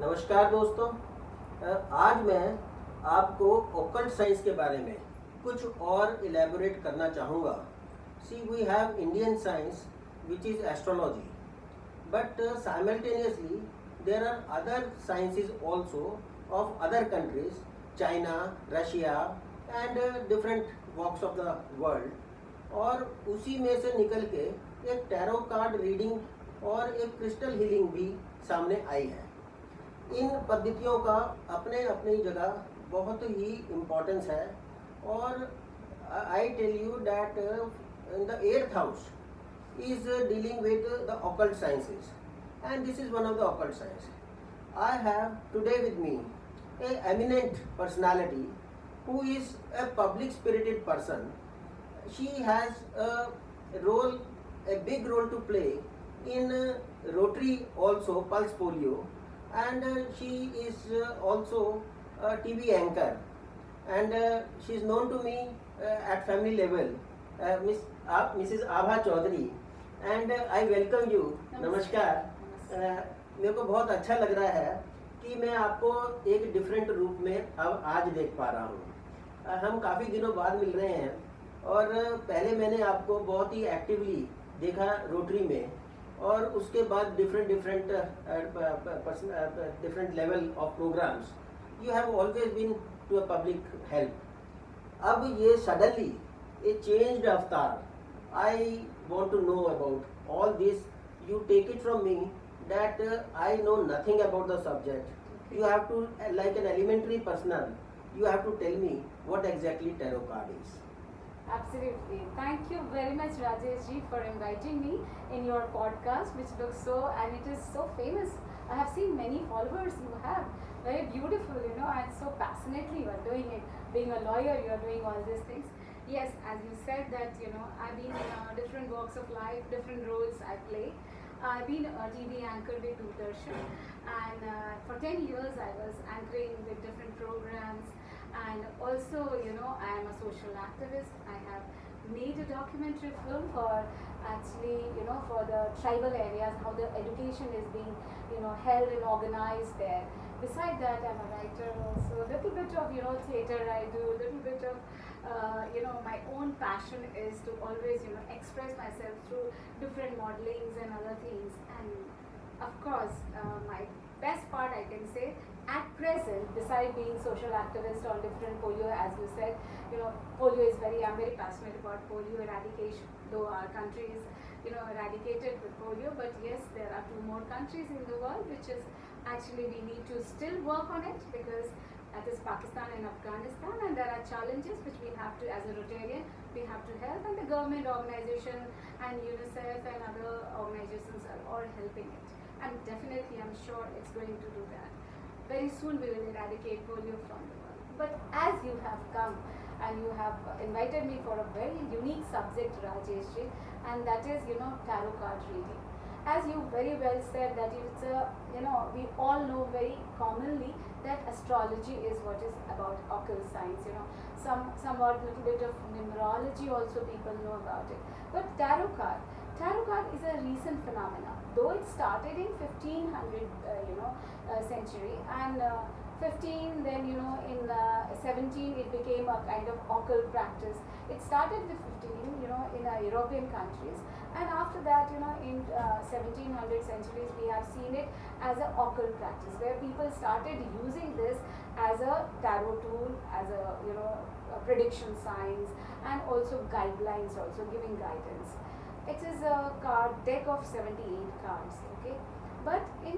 नमस्कार दोस्तों। आज मैं आपको ओकल्ट साइंस के बारे में कुछ और इलेबोरेट करना चाहूँगा। See we have Indian science which is astrology, but simultaneously there are other sciences also of other countries, China, Russia and different walks of the world। और उसी में से निकल के एक टैरो कार्ड रीडिंग और एक क्रिस्टल हीलिंग भी सामने आई है। इन पद्धतियों का अपने अपनी जगह बहुत ही इम्पोर्टेंस है। और I tell you that in the 8th house is dealing with the occult sciences, and this is one of the occult science. I have today with me a eminent personality who is a public spirited person. She has a big role to play in Rotary, also Pulse Polio, and she is also a TV anchor, and she is known to me at family level, Mrs. Abha Chaudhary, and I welcome you. नमस्कार। मेरे को बहुत अच्छा लग रहा है कि मैं आपको एक डिफरेंट रूप में अब आज देख पा रहा हूँ। हम काफ़ी दिनों बाद मिल रहे हैं और पहले मैंने आपको बहुत ही एक्टिवली देखा रोटरी में, और उसके बाद different level of programs you have always been to a public help. अब ये suddenly a changed avatar. I want to know about all this. You take it from me that I know nothing about the subject. You have to, like an elementary personnel, you have to tell me what exactly tarot card is. Absolutely. Thank you very much, Rajesh ji, for inviting me in your podcast, which looks so, and it is so famous. I have seen many followers you have. Very beautiful, and so passionately you are doing it. Being a lawyer, you are doing all these things. Yes, as you said that, I've been in different walks of life, different roles I play. I've been a TV anchor with Doordarshan, and for 10 years I was anchoring with different programs, and also, I am a social activist. I have made a documentary film for actually, for the tribal areas, how the education is being, held and organized there. Beside that, I'm a writer also. A little bit of, theater I do, a little bit of my own passion is to always, express myself through different modelings and other things. And of course, my best part I can say, at present, beside being social activist on different polio, as you said, polio is I'm very passionate about polio eradication, though our country is, eradicated with polio, but yes, there are 2 more countries in the world, which is actually we need to still work on it, because that is Pakistan and Afghanistan, and there are challenges which we have to, as a Rotarian, we have to help, and the government organization and UNICEF and other organizations are all helping it, and definitely I'm sure it's going to do that. Very soon we will eradicate polio from the world. But as you have come and you have invited me for a very unique subject, Rajesh ji, and that is, tarot card reading. As you very well said that it's a, we all know very commonly that astrology is what is about occult science, somewhat little bit of numerology also people know about it. But tarot card is a recent phenomenon, though it started in 1500 century, and 15, then in 17 it became a kind of occult practice. It started with 15, in European countries, and after that, in 1700 centuries we have seen it as an occult practice, where people started using this as a tarot tool, as a prediction signs, and also guidelines, also giving guidance. It is a card deck of 78 cards, okay. But in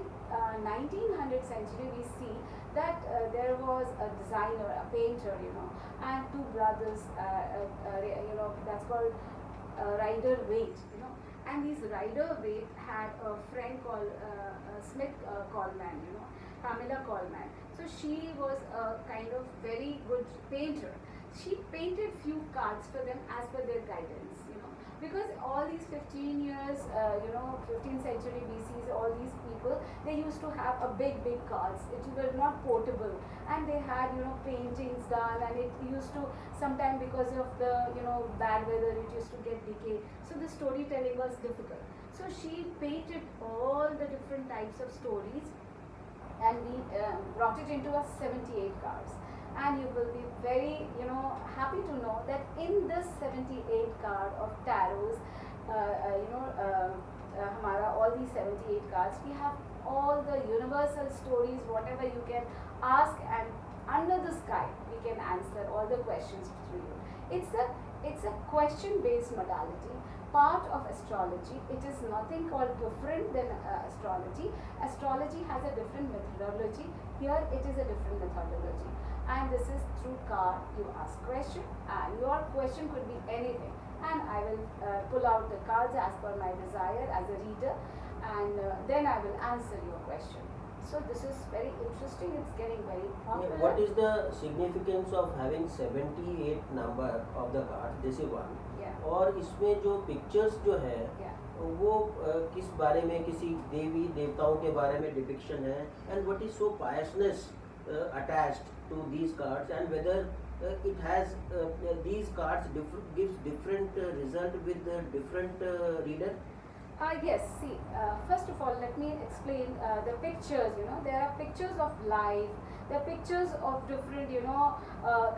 1900 century we see that there was a designer, a painter, and 2 brothers, that's called Rider Waite, and this Rider Waite had a friend called Smith Coleman, Pamela Coleman. So she was a kind of very good painter. She painted few cards for them as per their guidance, because all these 15 years, 15th century BCs, all these people, they used to have a big cards. It was not portable, and they had, paintings done, and it used to, sometimes because of the, bad weather, it used to get decay. So the storytelling was difficult. So she painted all the different types of stories and we brought it into a 78 cards. And you will be very, happy to know that in this 78 card of tarots, all these 78 cards, we have all the universal stories, whatever you can ask, and under the sky we can answer all the questions through you. It's a question based modality, part of astrology. It is nothing called different than astrology. Astrology has a different methodology. Here it is a different methodology, and this is through card. You ask question, and your question could be anything, and I will pull out the cards as per my desire as a reader, and then I will answer your question. So this is very interesting. It's getting very popular. What is the significance of having 78 number of the card? This is one. Yeah. और इसमें जो pictures जो है Yeah. वो किस बारे में, किसी देवी देवताओं के बारे में डिपिक्शन है, and what is so piousness attached to these cards, and whether it has these cards gives different result with different reader. Yes, see, first of all, let me explain the pictures. There are pictures of life, there are pictures of different,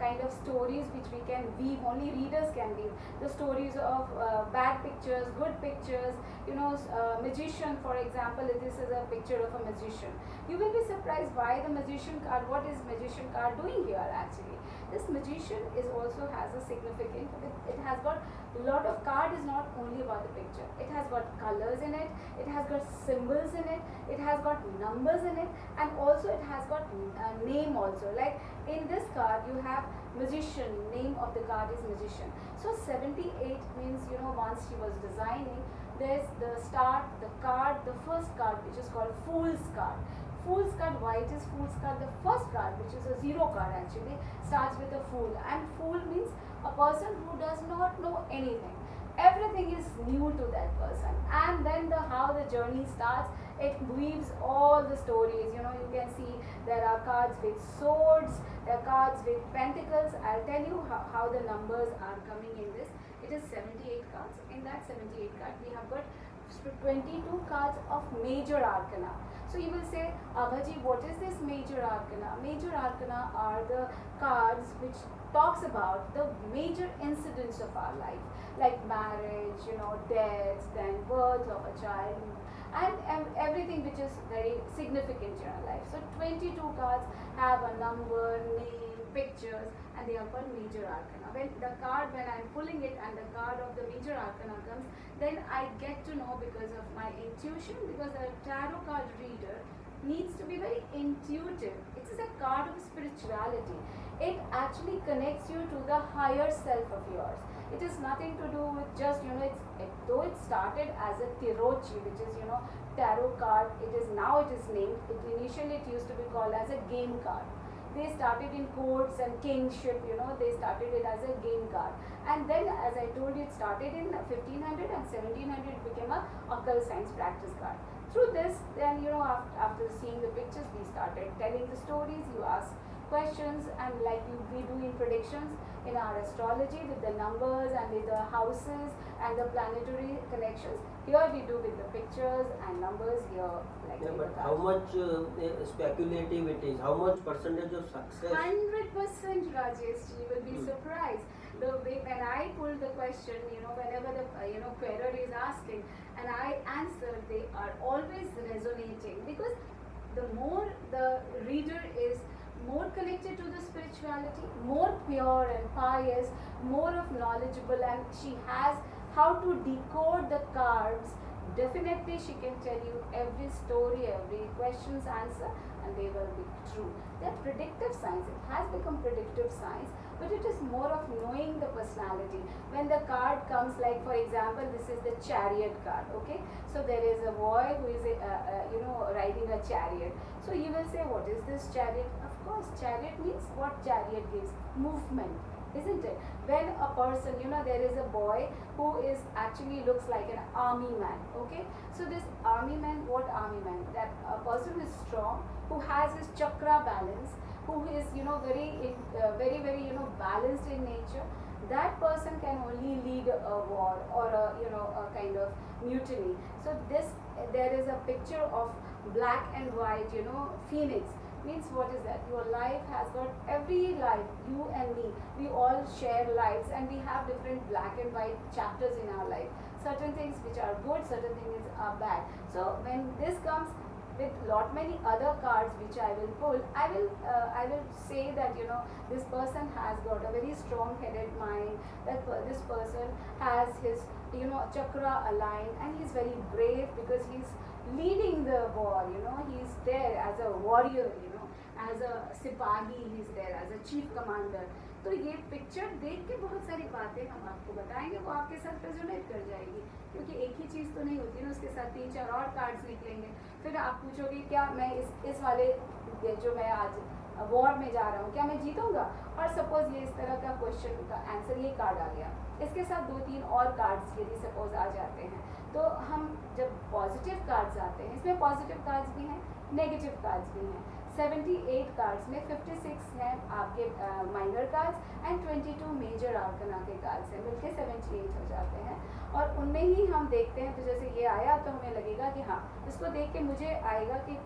kind of stories which we can weave, only readers can weave. The stories of bad pictures, good pictures, magician, for example, this is a picture of a magician. You will be surprised why the magician card, what is magician card doing here actually. This magician is also has a significance. It has got a lot of card is not only about the picture. It has got colors in it. It has got symbols in it. It has got numbers in it, and also it has got name also. Like in this card, you have magician. Name of the card is magician. So 78 means once she was designing, there's the start, the card, the first card which is called Fool's card. Fool's card, why it is Fool's card? The first card, which is a 0 card actually, starts with a fool, and fool means a person who does not know anything. Everything is new to that person, and then how the journey starts, it weaves all the stories. You can see there are cards with swords, there are cards with pentacles. I'll tell you how the numbers are coming in this. It is 78 cards. In that 78 card, we have got 22 cards of major arcana. So you will say, Abhaji, what is this major arcana? Major arcana are the cards which talks about the major incidents of our life, like marriage, death, then birth of a child, and everything which is very significant in our life. So 22 cards have a number, name, pictures, and they are called major arcana. When I'm pulling it and the card of the major arcana comes, then I get to know because of my intuition, because a tarot card reader needs to be very intuitive. It is a card of spirituality. It actually connects you to the higher self of yours. It is nothing to do with just, though it started as a tirochi, which is, tarot card, it is named, initially it used to be called as a game card. They started in courts and kingship, they started it as a game card. And then, as I told you, it started in 1500 and 1700, it became a occult science practice card. Through this, then, after seeing the pictures, we started telling the stories, you ask questions, and like we do in predictions in our astrology with the numbers and with the houses and the planetary connections. Here we do with the pictures and numbers here. But how much speculative it is? How much percentage of success? 100%, Rajesh. You will be surprised. The way when I pull the question, whenever the querer is asking, and I answer, they are always resonating, because the more the reader is more connected to the spirituality, more pure and pious, more of knowledgeable, and she has how to decode the cards. Definitely she can tell you every story, every question's answer, and they will be true. They're predictive science. It has become predictive science, but it is more of knowing the personality. When the card comes, like for example, this is the Chariot card, okay? So there is a boy who is riding a chariot. So you will say, what is this chariot? Of course, chariot means what chariot gives? Movement, isn't it? When a person, there is a boy who is actually looks like an army man, okay? So this army man, what army man? That a person who is strong, who has his chakra balance, who is, very, very, balanced in nature. That person can only lead a war or a kind of mutiny. So there is a picture of black and white, you know, phoenix. Means what is that? Your life has got every life, you and me, we all share lives and we have different black and white chapters in our life. Certain things which are good, certain things are bad. So when this comes with lot many other cards which I will pull, I will say that, you know, this person has got a very strong headed mind, that this person has his, you know, chakra aligned, and he's very brave because he's leading the war, you know, he's there as a warrior, you know, as a सिपाही, he's there as a chief commander. तो ये picture देख के बहुत सारी बातें हम आपको बताएंगे, वो आपके साथ रेजोनेट कर जाएगी, क्योंकि एक ही चीज़ तो नहीं होती ना, उसके साथ 3-4 और कार्ड्स निकलेंगे। फिर आप पूछोगे क्या मैं इस वाले जो मैं आज वॉर में जा रहा हूँ क्या मैं जीतूंगा, और सपोज ये इस तरह का क्वेश्चन का आंसर ये कार्ड आ गया, इसके साथ 2-3 और कार्ड्स यदि सपोज आ जाते हैं, तो हम जब पॉजिटिव कार्ड्स आते हैं, इसमें पॉजिटिव कार्ड्स भी हैं, नेगेटिव कार्ड्स भी हैं। 78 कार्ड्स में 56 हैं आपके minor cards and 22 major arcana के कार्ड्स हैं, मिलके 78 हो जाते हैं। और उनमें ही हम देखते हैं, तो जैसे ये आया तो हमें लगेगा कि हाँ, इसको देख के मुझे आएगा कि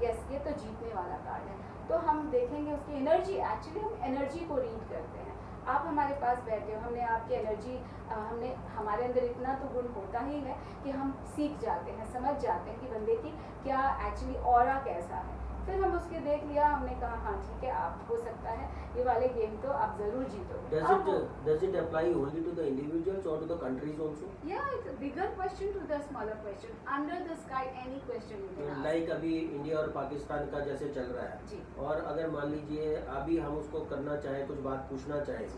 यस ये तो जीतने वाला कार्ड है, तो हम देखेंगे उसकी एनर्जी। एक्चुअली हम एनर्जी को रीड करते हैं। आप हमारे पास बैठे हो, हमने आपकी एनर्जी, हमने हमारे अंदर इतना तो गुण होता ही है कि हम सीख जाते हैं, समझ जाते हैं कि बंदे की क्या एक्चुअली ऑरा कैसा है। फिर हम उसके देख लिया, हमने कहा हाँ ठीक है, आप हो सकता है ये वाले गेम तो आप जरूर जीतोगे। Does it apply only to the individuals or to the countries also? Yeah, it's a bigger question to the smaller question. Under the sky, any question you can ask. Like अभी India और पाकिस्तान का जैसे चल रहा है जी। और अगर मान लीजिए अभी हम उसको करना चाहें, कुछ बात पूछना चाहें,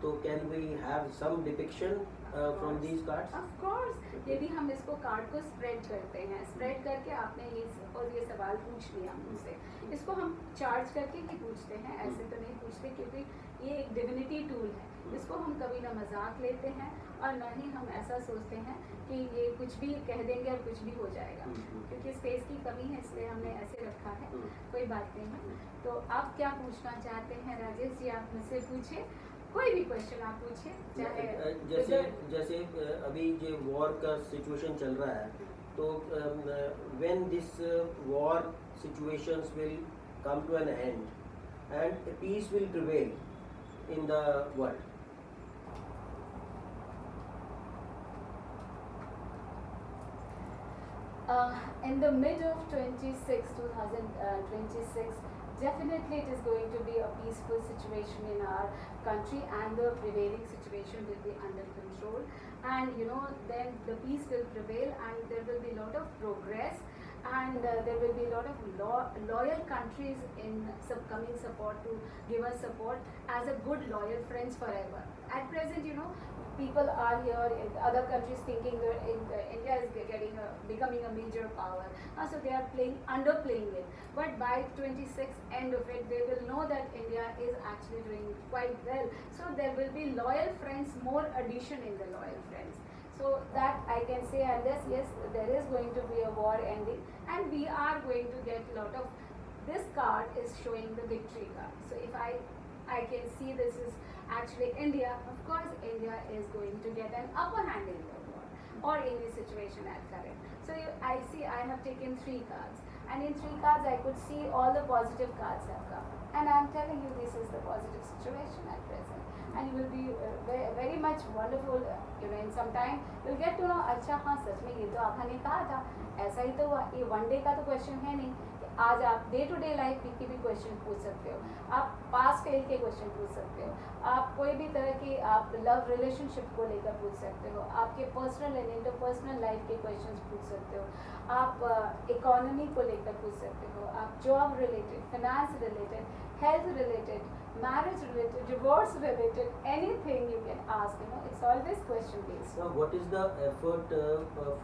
तो can we have some depiction from these cards? Of course, यदि हम इसको कार्ड को स्प्रेड करते हैं, स्प्रेड करके आपने ये सवाल पूछ लिया मुझसे, इसको हम चार्ज करके ही पूछते हैं, ऐसे तो नहीं पूछते, क्योंकि ये एक डिविनिटी टूल है। इसको हम कभी ना मजाक लेते हैं और ना ही हम ऐसा सोचते हैं कि ये कुछ भी कह देंगे और कुछ भी हो जाएगा, क्योंकि स्पेस की कमी है इसलिए हमने ऐसे रखा है। कोई बात नहीं। तो आप क्या पूछना चाहते हैं राजेश जी? आप मुझसे पूछिए, कोई भी क्वेश्चन आप पूछिए, चाहे जैसे अभी जो वॉर का सिचुएशन चल रहा है, तो when this war situations will come to an end and peace will prevail in the world. In the mid of 2026, definitely it is going to be a peaceful situation in our country, and the prevailing situation will be under control, and you know, then the peace will prevail, and there will be a lot of progress, and there will be a lot of loyal countries in coming support to give us support as a good loyal friends forever. At present, you know, people are here in other countries thinking that India is becoming a major power, so they are underplaying it. But by 26 end of it, they will know that India is actually doing quite well. So there will be loyal friends, more addition in the loyal friends. So that I can say, and yes, there is going to be a war ending, and we are going to get a lot of. This card is showing the victory card. So if I can see this is actually India, of course India is going to get an upper hand in the war or in the situation at current. So I see I have taken 3 cards, and in 3 cards I could see all the positive cards have come, and I am telling you this is the positive situation at present, and you will be very much wonderful. You know, in some time you'll get to know, अच्छा हाँ सच में ये तो आपने कहा था, ऐसा ही तो हुआ। ये वन डे का तो क्वेश्चन है नहीं, आज आप डे टू डे लाइफ के भी क्वेश्चन पूछ सकते हो, आप पास फेल के क्वेश्चन पूछ सकते हो, आप कोई भी तरह की आप लव रिलेशनशिप को लेकर पूछ सकते हो, आपके पर्सनल एंड इंटरपर्सनल लाइफ के क्वेश्चन पूछ सकते हो, आप इकोनॉमी को लेकर पूछ सकते हो, आप job related, finance related, health related, marriage related, divorce related, anything you can ask, you know, it's always question based. Now, what is the effort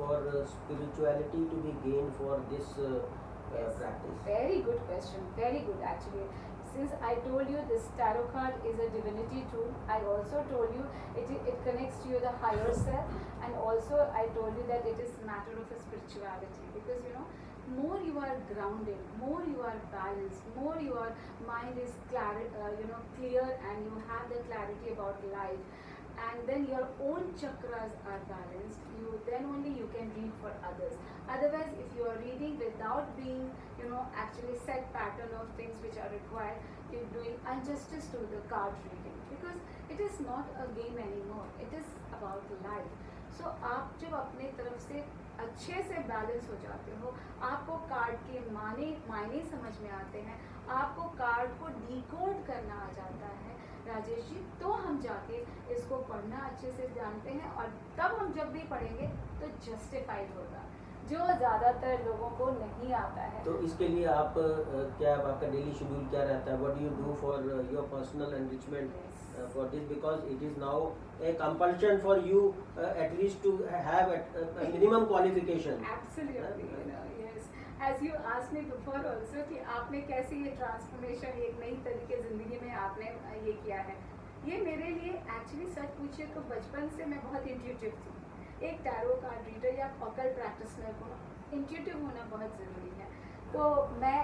for spirituality to be gained for this Yes. practice? Very good question, very good actually. Since I told you this tarot card is a divinity tool, I also told you it connects to you the higher self, and also I told you that it is matter of a spirituality, because you know, more you are grounded, more you are balanced, more your mind is clear, and you have the clarity about life, and then your own chakras are balanced, then only you can read for others. Otherwise, if you are reading without being, actually set pattern of things which are required, you're doing injustice to the card reading, because it is not a game anymore, it is about life. So आप जब अपने तरफ से अच्छे से balance हो जाते हो, आपको कार्ड के मायने समझ में आते हैं, आपको कार्ड को डिकोड करना आ जाता है राजेश जी, तो हम जाके इसको पढ़ना अच्छे से जानते हैं, और तब हम जब भी पढ़ेंगे तो जस्टिफाइड होगा, जो ज़्यादातर लोगों को नहीं आता है। तो इसके लिए आप क्या आपका डेली शेड्यूल क्या रहता है? What do you do for your personal enrichment for this, because it is now a compulsion for you at least to have a minimum qualification. Absolutely, yes. As you asked me before also कि आपने कैसे ये transformation एक नई तरीके ज़िंदगी में आपने ये किया है, ये मेरे लिए एक्चुअली सच पूछिए तो बचपन से मैं बहुत इंट्यूटिव थी। एक टैरो कार्ड रीडर या ऑकल्ट प्रैक्टिशनर को इंट्यूटिव होना बहुत ज़रूरी है, तो मैं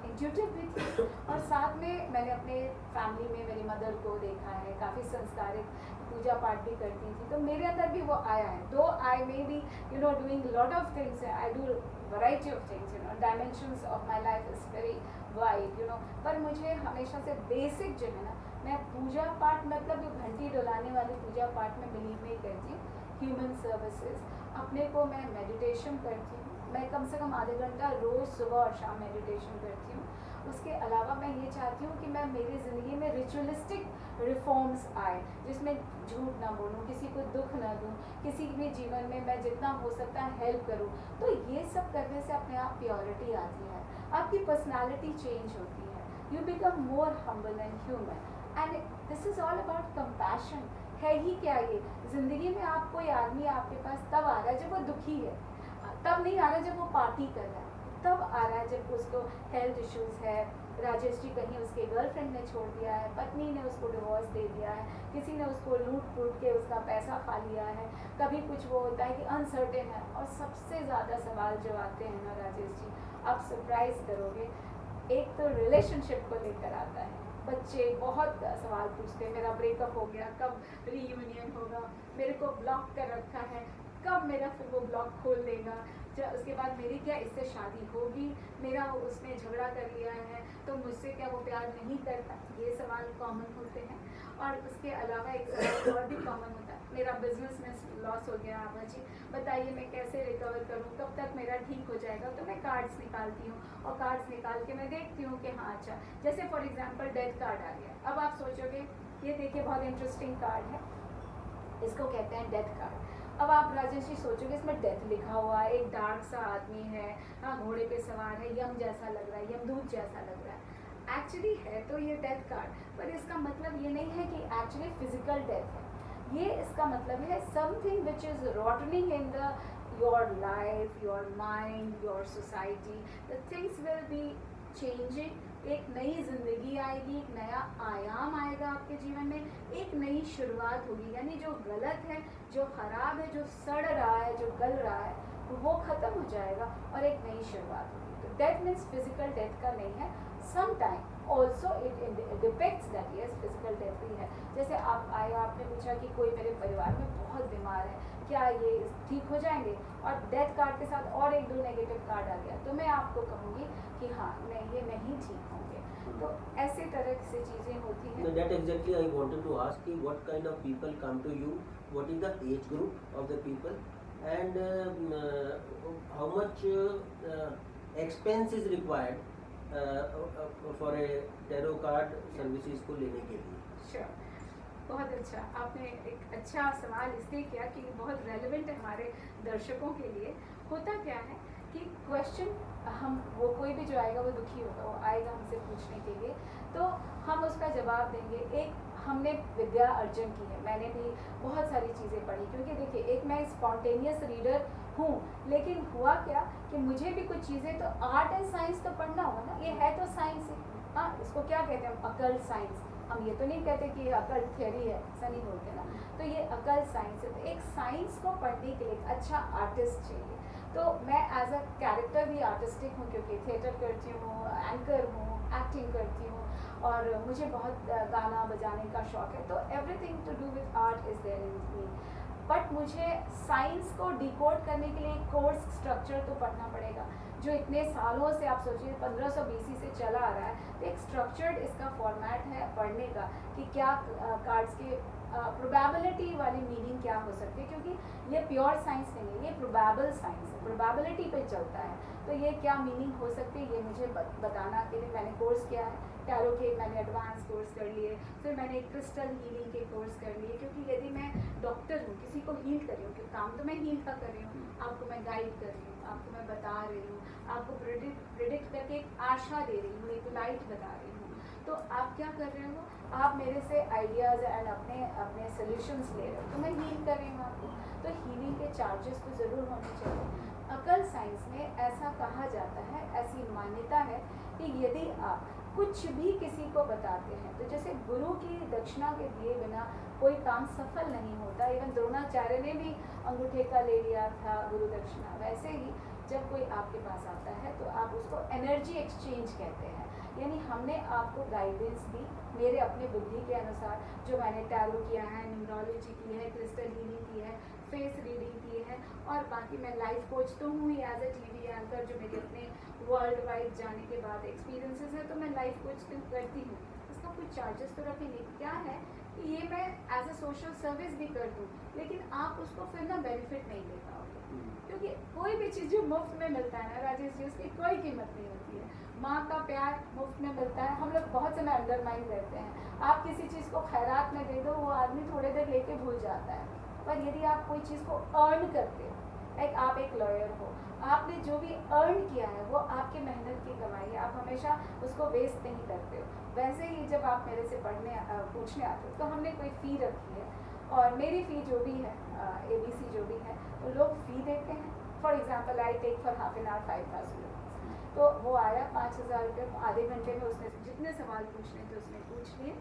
इंट्यूटिव भी थी, और साथ में मैंने अपने फैमिली में मेरी मदर को देखा है, काफ़ी संस्कारित पूजा पाठ भी करती थी, तो मेरे अंदर भी वो आया है। Though I may be doing lot of things, I do variety of things, dimensions of my life is very wide, पर मुझे हमेशा से बेसिक जो है ना, मैं पूजा पाठ मतलब जो घंटी डुलाने वाली पूजा पाठ में बिलीव नहीं करती हूँ। ह्यूमन सर्विसेज, अपने को मैं मेडिटेशन करती हूँ, मैं कम से कम आधे घंटा रोज़ सुबह और शाम मेडिटेशन करती हूँ। उसके अलावा मैं ये चाहती हूँ कि मैं मेरी ज़िंदगी में रिचुअलिस्टिक रिफॉर्म्स आए, जिसमें झूठ ना बोलूँ, किसी को दुख ना दूँ, किसी भी जीवन में मैं जितना हो सकता है हेल्प करूँ। तो ये सब करने से अपने आप प्योरिटी आती है, आपकी पर्सनालिटी चेंज होती है, you become more humble and human, and this is all about compassion. है ही क्या ये ज़िंदगी में, आप कोई आदमी आपके पास तब आ रहा है जब वो दुखी है, तब नहीं आ रहा जब वो पार्टी कर रहा है, तब आ रहा है जब उसको हेल्थ इश्यूज़ है। राजेश जी कहीं उसके गर्लफ्रेंड ने छोड़ दिया है, पत्नी ने उसको डिवोर्स दे दिया है, किसी ने उसको लूट फूट के उसका पैसा खा लिया है, कभी कुछ वो होता है कि अनसर्टेन है, और सबसे ज़्यादा सवाल जो आते हैं ना राजेश जी, आप सरप्राइज करोगे, एक तो रिलेशनशिप को लेकर आता है। बच्चे बहुत सवाल पूछते हैं, मेरा ब्रेकअप हो गया, कब रीयूनियन होगा, मेरे को ब्लॉक कर रखा है, कब मेरा फिर वो ब्लॉक खोल देगा, उसके बाद मेरी क्या इससे शादी होगी, मेरा उसने झगड़ा कर लिया है तो मुझसे क्या वो प्यार नहीं करता, ये सवाल कॉमन होते हैं। और उसके अलावा एक सवाल और भी कॉमन होता है, मेरा बिजनेस में लॉस हो गया आभा जी, बताइए मैं कैसे रिकवर करूं, कब तक मेरा ठीक हो जाएगा। तो मैं कार्ड्स निकालती हूँ, और कार्ड्स निकाल के मैं देखती हूँ कि हाँ अच्छा, जैसे फॉर एग्जांपल डेथ कार्ड आ गया। अब आप सोचोगे ये देखिए बहुत इंटरेस्टिंग कार्ड है, इसको कहते हैं डेथ कार्ड। अब आप राजेश जी सोचोगे इसमें डेथ लिखा हुआ है, एक डार्क सा आदमी है, हाँ घोड़े पे सवार है, यम जैसा लग रहा है, यमदूत जैसा लग रहा है। एक्चुअली है तो ये डेथ कार्ड, पर इसका मतलब ये नहीं है कि एक्चुअली फिजिकल डेथ है, ये इसका मतलब है something which is rotting in the your life, your mind, your society, the things will be changing. एक नई जिंदगी आएगी, एक नया आयाम आएगा आपके जीवन में, एक नई शुरुआत होगी, यानी जो गलत है, जो खराब है, जो सड़ रहा है, जो गल रहा है, वो खत्म हो जाएगा और एक नई शुरुआत होगी। तो डेथ मीन्स फिजिकल डेथ का नहीं है, some time also it depicts that yes physical death भी है। जैसे आप आए, आपने पूछा कि कोई मेरे परिवार में बहुत बीमार है, क्या ये ठीक हो जाएंगे, और डेथ कार्ड के साथ और एक दो नेगेटिव कार्ड आ गया, तो मैं आपको कहूँगी कि हाँ नहीं, ये नहीं ठीक होंगे। तो ऐसे तरह से चीज़ें होती हैं। That exactly I wanted to ask you, what kind of people come to you, what is the age group of the people, and how much expense is required for a tarot card services को लेने के लिए? Sure. बहुत अच्छा, आपने एक अच्छा सवाल इसलिए किया कि बहुत रेलेवेंट है हमारे दर्शकों के लिए। होता क्या है कि क्वेश्चन, हम वो कोई भी जो आएगा वो दुखी होगा, वो आएगा हमसे पूछने के लिए, तो हम उसका जवाब देंगे। एक हमने विद्या अर्जन की है, मैंने भी बहुत सारी चीज़ें पढ़ी, क्योंकि देखिए एक मैं स्पॉन्टेनियस रीडर हूँ, लेकिन हुआ क्या कि मुझे भी कुछ चीज़ें, तो आर्ट एंड साइंस तो पढ़ना होगा ना, ये है तो साइंस ही। हाँ, इसको क्या कहते हैं हम, अकल्ट साइंस। हम ये तो नहीं कहते कि ये अकल्ट थियरी है, ऐसा नहीं बोलते ना, तो ये अकल्ट साइंस है। तो एक साइंस को पढ़ने के लिए एक अच्छा आर्टिस्ट चाहिए। तो मैं एज अ कैरेक्टर भी आर्टिस्टिक हूँ, क्योंकि थिएटर करती हूँ, एंकर हूँ, एक्टिंग करती हूँ, और मुझे बहुत गाना बजाने का शौक है, तो everything to do with art is there in me. But मुझे साइंस को डिकोड करने के लिए एक कोर्स स्ट्रक्चर तो पढ़ना पड़ेगा, जो इतने सालों से आप सोचिए 1500 BC से चला आ रहा है। तो एक स्ट्रक्चर्ड इसका फॉर्मेट है पढ़ने का कि क्या कार्ड्स के प्रोबेबिलिटी वाली मीनिंग क्या हो सकती है, क्योंकि ये प्योर साइंस नहीं है, ये प्रोबेबल साइंस है, प्रोबेबिलिटी पे चलता है। तो ये क्या मीनिंग हो सकती है ये मुझे बताना के लिए मैंने कोर्स किया है। टैरो के मैंने एडवांस कोर्स कर लिए, फिर मैंने क्रिस्टल हीलिंग के कोर्स कर लिए, क्योंकि यदि मैं डॉक्टर हूँ, किसी को हील कर रही हूँ, क्योंकि काम तो मैं हील का कर रही हूँ, आपको मैं गाइड कर रही हूँ, आपको मैं बता रही हूँ, आपको प्रिडिक्ट करके एक आशा दे रही हूँ, एक लाइट बता रही हूँ। तो आप क्या कर रहे हो, आप मेरे से आइडियाज़ एंड अपने अपने सोल्यूशंस ले रहे हो, तो मैं हील कर रही हूँ आपको। तो हीलिंग के चार्जेस तो ज़रूर होने चाहिए। अकल साइंस में ऐसा कहा जाता है, ऐसी मान्यता है कि यदि आप कुछ भी किसी को बताते हैं, तो जैसे गुरु की दक्षिणा के दिए बिना कोई काम सफल नहीं होता, इवन द्रोणाचार्य ने भी अंगूठे का ले लिया था गुरु दक्षिणा, वैसे ही जब कोई आपके पास आता है तो आप उसको एनर्जी एक्सचेंज कहते हैं। यानी हमने आपको गाइडेंस दी मेरे अपने बुद्धि के अनुसार, जो मैंने टैरो किया है, न्यूमरोलॉजी की है, क्रिस्टल हीलिंग की है, फेस रीडिंग की है, और बाकी मैं लाइफ कोच तो हूँ ही एज ए TV एंकर, जो मेरे अपने वर्ल्ड वाइड जाने के बाद एक्सपीरियंसेस है, तो मैं लाइफ कोच तो करती हूँ। इसका कुछ चार्जेस तो रखेंगे। क्या है कि ये मैं एज ए सोशल सर्विस भी कर दूँ, लेकिन आप उसको फिर ना बेनिफिट नहीं ले पाओगे, क्योंकि कोई भी चीज़ जो मुफ्त में मिलता है ना राजेश जी, उसकी कोई कीमत नहीं होती है। माँ का प्यार मुफ्त में मिलता है, हम लोग बहुत समय अंडरमाइन करते हैं। आप किसी चीज़ को खैरात में दे दो, वो आदमी थोड़ी देर लेके भूल जाता है, पर यदि आप कोई चीज़ को अर्न करते हो, लाइक आप एक लॉयर हो, आपने जो भी अर्न किया है वो आपके मेहनत की कमाई है, आप हमेशा उसको वेस्ट नहीं करते हो। वैसे ही जब आप मेरे से पूछने आते हो, तो हमने कोई फ़ी रखी है, और मेरी फ़ी जो भी है ABC जो भी है, तो लोग फ़ी देते हैं। For example I take for half an hour 5000 rupees, तो वो आया 5000 रुपये, आधे घंटे में उसने जितने सवाल पूछने थे उसने पूछ लिए।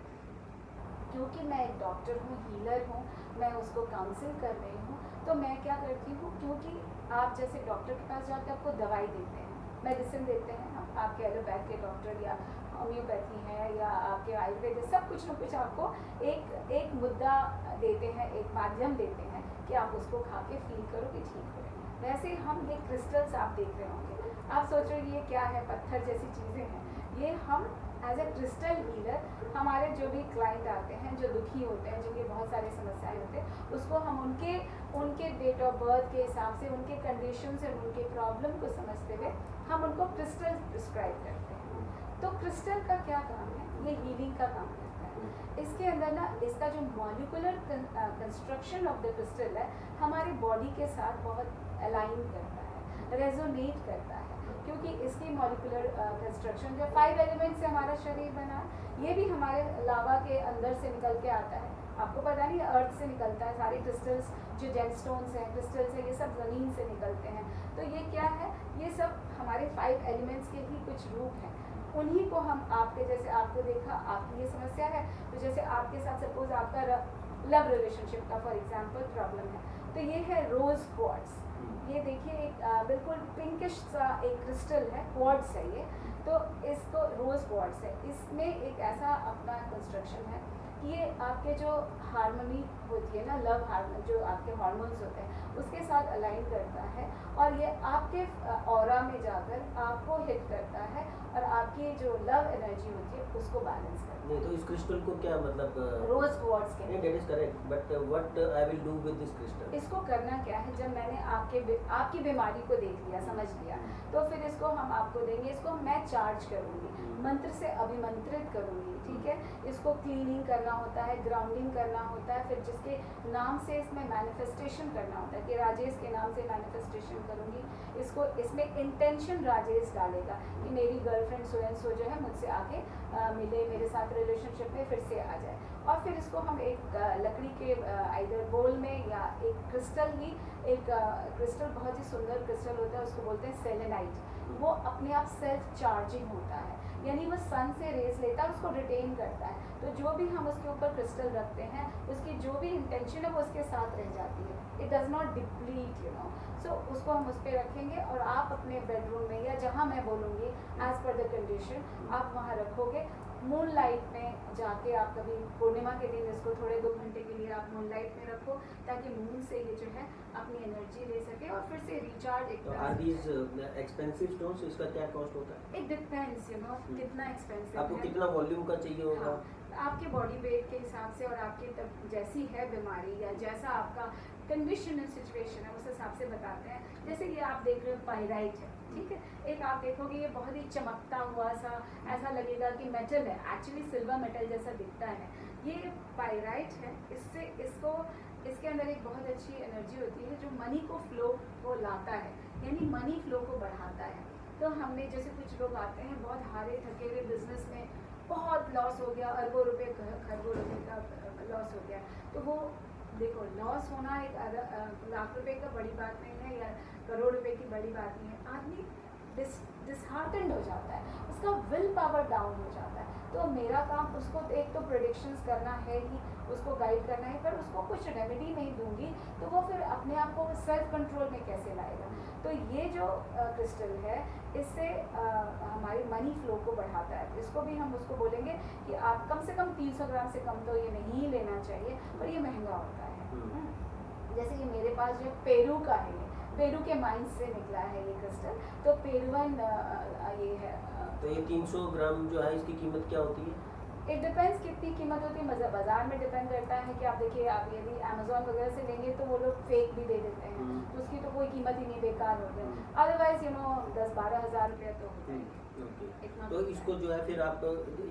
क्योंकि मैं एक डॉक्टर हूँ, हीलर हूँ, मैं उसको काउंसिल कर रही हूँ, तो मैं क्या करती हूँ, क्योंकि आप जैसे डॉक्टर के पास जाकर आपको दवाई देते हैं, मेडिसिन देते हैं, आपके एलोपैथ के डॉक्टर या होम्योपैथी है या आपके आयुर्वेद, सब कुछ न कुछ आपको एक मुद्दा देते हैं, एक माध्यम देते हैं कि आप उसको खा के फील करो कि ठीक हो। वैसे हम ये क्रिस्टल्स आप देख रहे होंगे, आप सोच रहे हो ये क्या है, पत्थर जैसी चीज़ें हैं, ये हम एज ए क्रिस्टल हीलर, हमारे जो भी क्लाइंट आते हैं जो दुखी होते हैं, जिनके बहुत सारी समस्याएं होते हैं, उसको हम उनके डेट ऑफ बर्थ के हिसाब से, उनके कंडीशन से, उनके प्रॉब्लम को समझते हुए हम उनको क्रिस्टल प्रिस्क्राइब करते हैं। तो क्रिस्टल का क्या काम है, ये हीलिंग का काम करता है। इसके अंदर ना इसका जो molecular construction of the crystal है, हमारी बॉडी के साथ बहुत अलाइन करता है, रेजोनेट करता है, क्योंकि इसकी मॉलिकुलर कंस्ट्रक्शन जो 5 एलिमेंट से हमारा शरीर बना है, ये भी हमारे लावा के अंदर से निकल के आता है। आपको पता नहीं, अर्थ से निकलता है, सारे क्रिस्टल्स जो जेमस्टोन्स हैं, क्रिस्टल्स हैं, ये सब ज़मीन से निकलते हैं। तो ये क्या है, ये सब हमारे 5 एलिमेंट्स के ही कुछ रूप हैं। उन्हीं को हम आपके जैसे, आपको देखा, आपकी ये समस्या है, तो जैसे आपके साथ सपोज आपका लव रिलेशनशिप का फॉर एग्जांपल प्रॉब्लम है, तो ये है रोज क्वार्ट्ज। ये देखिए एक बिल्कुल पिंकिश सा एक क्रिस्टल है, क्वार्ट्ज है ये, तो इसको रोज क्वार्ट्ज है। इसमें एक ऐसा अपना कंस्ट्रक्शन है कि ये आपके जो हार्मनी होती है ना, लव हार्मोन, जो आपके हार्मोन्स होते हैं उसके साथ अलाइन करता है, और ये आपके ऑरा में जाकर आपको हिट करता है, और आपकी जो लव एनर्जी होती है उसको बैलेंस करता है। नहीं, तो इस क्रिस्टल को क्या मतलब रोज क्वार्ट्ज नहीं, that is correct, but what I will do with this crystal? इसको करना क्या है, जब मैंने आपकी बीमारी को देख लिया, समझ लिया, तो फिर इसको हम आपको देंगे, इसको मैं चार्ज करूँगी, मंत्र से अभिमंत्रित करूँगी, ठीक है। इसको क्लीनिंग करना होता है, ग्राउंडिंग करना होता है, फिर जिसके नाम से इसमें मैनिफेस्टेशन करना होता है कि राजेश के नाम से मैनिफेस्टेशन करूँगी। इसको इसमें इंटेंशन राजेश डालेगा कि मेरी गर्लफ्रेंड सो एंड सो जो है मुझसे आके मिले, मेरे साथ रिलेशनशिप में फिर से आ जाए, और फिर इसको हम एक लकड़ी के आइदर बोल में या एक क्रिस्टल ही, एक क्रिस्टल बहुत ही सुंदर क्रिस्टल होता है, उसको बोलते हैं सेलेनाइट। वो अपने आप सेल्फ चार्जिंग होता है, यानी वो सन से रेज लेता है, उसको रिटेन करता है। तो जो भी हम उसके ऊपर क्रिस्टल रखते हैं, उसकी जो भी इंटेंशन है वो उसके साथ रह जाती है, it does not deplete, you know. So उसको हम उस पर रखेंगे, और आप अपने बेडरूम में या जहाँ मैं बोलूँगी एज पर द कंडीशन आप वहाँ रखोगे, मून लाइट में जाके आप कभी पूर्णिमा के दिन इसको थोड़े 2 घंटे के लिए आप मून लाइट में रखो, ताकि मून से ये जो है अपनी एनर्जी ले सके और फिर से रिचार्ज एक तो आर दीज एक्सपेंसिव स्टोन्स, इसका क्या कॉस्ट होता है? इट डिपेंड्स यू नो कितना एक्सपेंसिव आपको है, कितना वॉल्यूम का चाहिए होगा? हाँ, आपके बॉडी वेट के हिसाब से और आपकी तब जैसी है बीमारी या जैसा आपका कंडीशन है, सिचुएशन है, उस हिसाब से बताते हैं। जैसे ये आप देख रहे हो पाइराइट है, ठीक है, एक आप देखोगे ये बहुत ही चमकता हुआ सा, ऐसा लगेगा कि मेटल है, एक्चुअली सिल्वर मेटल जैसा दिखता है। ये पाइराइट है, इससे इसके अंदर एक बहुत अच्छी एनर्जी होती है जो मनी को फ्लो को लाता है, यानी मनी फ्लो को बढ़ाता है। तो हमने जैसे कुछ लोग आते हैं बहुत हारे थके हुए, बिजनेस में बहुत लॉस हो गया, अरबों रुपए खरबों रुपए का लॉस हो गया, तो वो देखो लॉस होना एक लाख रुपए का बड़ी बात नहीं है या करोड़ रुपए की बड़ी बात नहीं है। आदमी डिसहार्टेंड हो जाता है, उसका विल पावर डाउन हो जाता है। तो मेरा काम उसको एक तो प्रेडिक्शंस करना है ही, उसको गाइड करना है, पर उसको कुछ रेमेडी नहीं दूंगी तो वो फिर अपने आप को सेल्फ कंट्रोल में कैसे लाएगा। तो ये जो क्रिस्टल है, इससे हमारी मनी फ्लो को बढ़ाता है। इसको भी हम उसको बोलेंगे कि आप कम से कम 300 ग्राम से कम तो ये नहीं लेना चाहिए, पर ये महंगा होता है। जैसे कि मेरे पास जो पेरू का है, पेरू के माइंस से निकला है ये क्रिस्टल, तो पेरुवन ये है। तो ये 300 ग्राम जो है इसकी कीमत क्या होती है? इट डिपेंड्स कितनी कीमत होती है, बाजार में डिपेंड करता है कि आप देखिए, आप यदि अमेजोन वगैरह से लेंगे तो वो लोग फेक भी दे देते हैं, तो उसकी तो कोई कीमत ही नहीं, बेकार हो गया। अदरवाइज 10-12 हज़ार रुपये तो होता है। इतना तो इसको जो है फिर आप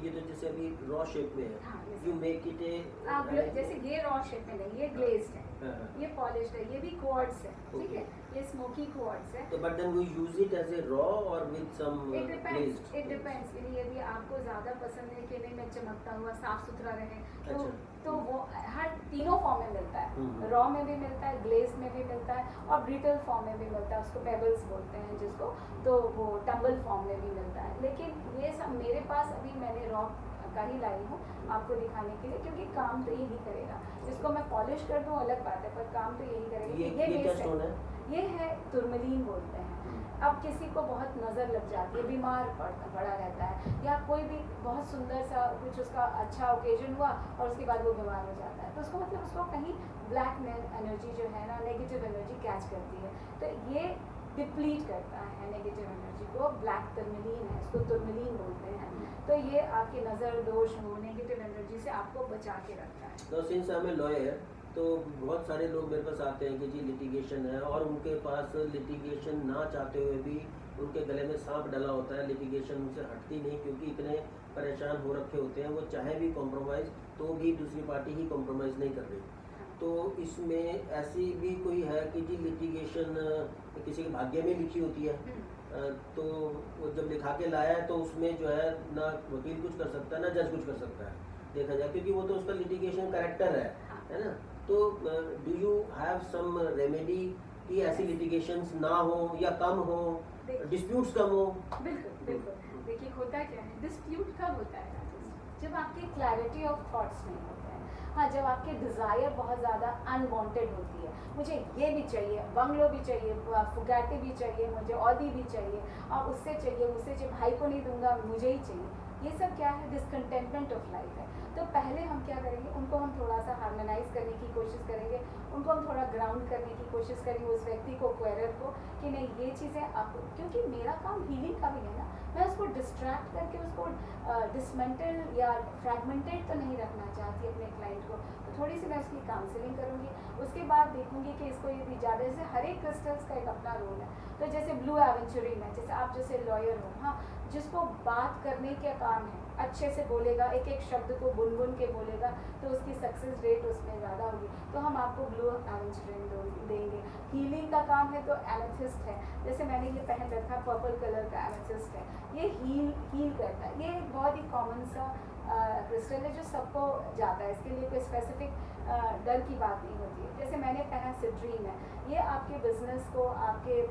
ये तो जैसे अभी रॉ शेप में है, हाँ, यू मेक इट आप जैसे ये रॉ शेप में नहीं, ये ग्लेज्ड है, ये पॉलिश्ड है, ये भी क्वार्ट्ज है, ठीक है, ये स्मोकी क्वार्ट्ज है। तो but then we use it as a raw or with some it depends यानी यदि आपको ज़्यादा पसंद है कि नहीं मैं चमकता हुआ साफ सुथरा रहे, तो वो हर तीनों फॉर्म में मिलता है, रॉ में भी मिलता है, ग्लेज में भी मिलता है और ब्रिटल फॉर्म में भी मिलता है, उसको पेबल्स बोलते हैं जिसको, तो वो टम्बल फॉर्म में भी मिलता है। लेकिन ये सब मेरे पास अभी मैंने रॉ का ही लाई हूँ आपको दिखाने के लिए, क्योंकि काम तो यही करेगा। इसको मैं पॉलिश कर दूँ अलग बात है, पर काम तो यही करेगा। ये क्या स्टोन है? ये है तुर्मलीन बोलते हैं। अब किसी को बहुत नज़र लग जाती है, बीमार पड़ा रहता है, या कोई भी बहुत सुंदर सा कुछ उसका अच्छा ओकेजन हुआ और उसके बाद वो बीमार हो जाता है, तो उसको मतलब उसको कहीं ब्लैक एनर्जी जो है ना, नेगेटिव एनर्जी कैच करती है, तो ये डिप्लीट करता है नेगेटिव एनर्जी को। ब्लैक तुर्मलीन है, इसको तुर्मलीन बोलते हैं। तो ये आपके नज़र दोष हो, नेगेटिव एनर्जी से आपको बचा के रखता है। तो since I am a lawyer, तो बहुत सारे लोग मेरे पास आते हैं कि जी लिटिगेशन है, और उनके पास लिटिगेशन ना चाहते हुए भी उनके गले में सांप डला होता है, लिटिगेशन उनसे हटती नहीं, क्योंकि इतने परेशान हो रखे होते हैं, वो चाहे भी कॉम्प्रोमाइज़ तो भी दूसरी पार्टी ही कॉम्प्रोमाइज़ नहीं कर रही। तो इसमें ऐसी भी कोई है कि जी लिटिगेशन किसी के भाग्य में लिखी होती है, तो वो जब लिखा के लाया है तो उसमें जो है ना वकील कुछ कर सकता है ना जज कुछ कर सकता है, देखा जाए, क्योंकि वो तो उसका लिटिगेशन कैरेक्टर है ना। तो do you have some remedy कि ऐसी लिटिगेशंस ना हो या कम हो, डिस्प्यूट्स कम हो? बिल्कुल बिल्कुल। देखिए होता क्या है, डिस्प्यूट कब होता है? जब आपकी क्लैरिटी ऑफ थॉट्स नहीं होते हैं। हाँ, जब आपके डिज़ायर बहुत ज़्यादा अनवांटेड होती है, मुझे ये भी चाहिए, बंगलो भी चाहिए, फुगाटी भी चाहिए, मुझे ऑडी भी चाहिए, और उससे चाहिए, उससे चाहिए, भाई को नहीं दूंगा, मुझे ही चाहिए, ये सब क्या है? डिसकंटेंटमेंट ऑफ लाइफ है। तो पहले हम क्या करेंगे, उनको हम थोड़ा सा हार्मोनाइज करने की कोशिश करेंगे, उनको हम थोड़ा ग्राउंड करने की कोशिश करेंगे, उस व्यक्ति को, क्वेरर को, कि नहीं ये चीज़ें आप, क्योंकि मेरा काम हीलिंग का भी है ना, मैं उसको डिस्ट्रैक्ट करके उसको डिसमेंटल या फ्रैगमेंटेड तो नहीं रखना चाहती अपने क्लाइंट को, तो थोड़ी सी मैं उसकी काउंसलिंग करूँगी। उसके बाद देखूँगी कि इसको यदि ज़्यादा, जैसे हर एक क्रिस्टल्स का एक अपना रोल है, तो जैसे ब्लू एवेंचुरिन है, जैसे आप जैसे लॉयर हो, हाँ, जिसको बात करने का काम है, अच्छे से बोलेगा, एक एक शब्द को बुन बुन के बोलेगा, तो उसकी सक्सेस रेट उसमें ज़्यादा होगी, तो हम आपको ब्लू एवेंचुरिन देंगे। हीलिंग का काम है तो एमेथिस्ट है, जैसे मैंने ये पहन रखा, पर्पल कलर का एमेथिस्ट है, ये हील करता है। ये एक बहुत ही कॉमन सा क्रिस्टल है जो सबको जाता है, इसके लिए कोई स्पेसिफिक डर की बात नहीं होती है। जैसे मैंने पहना सिट्रीन है, ये आपके बिजनेस को, आपके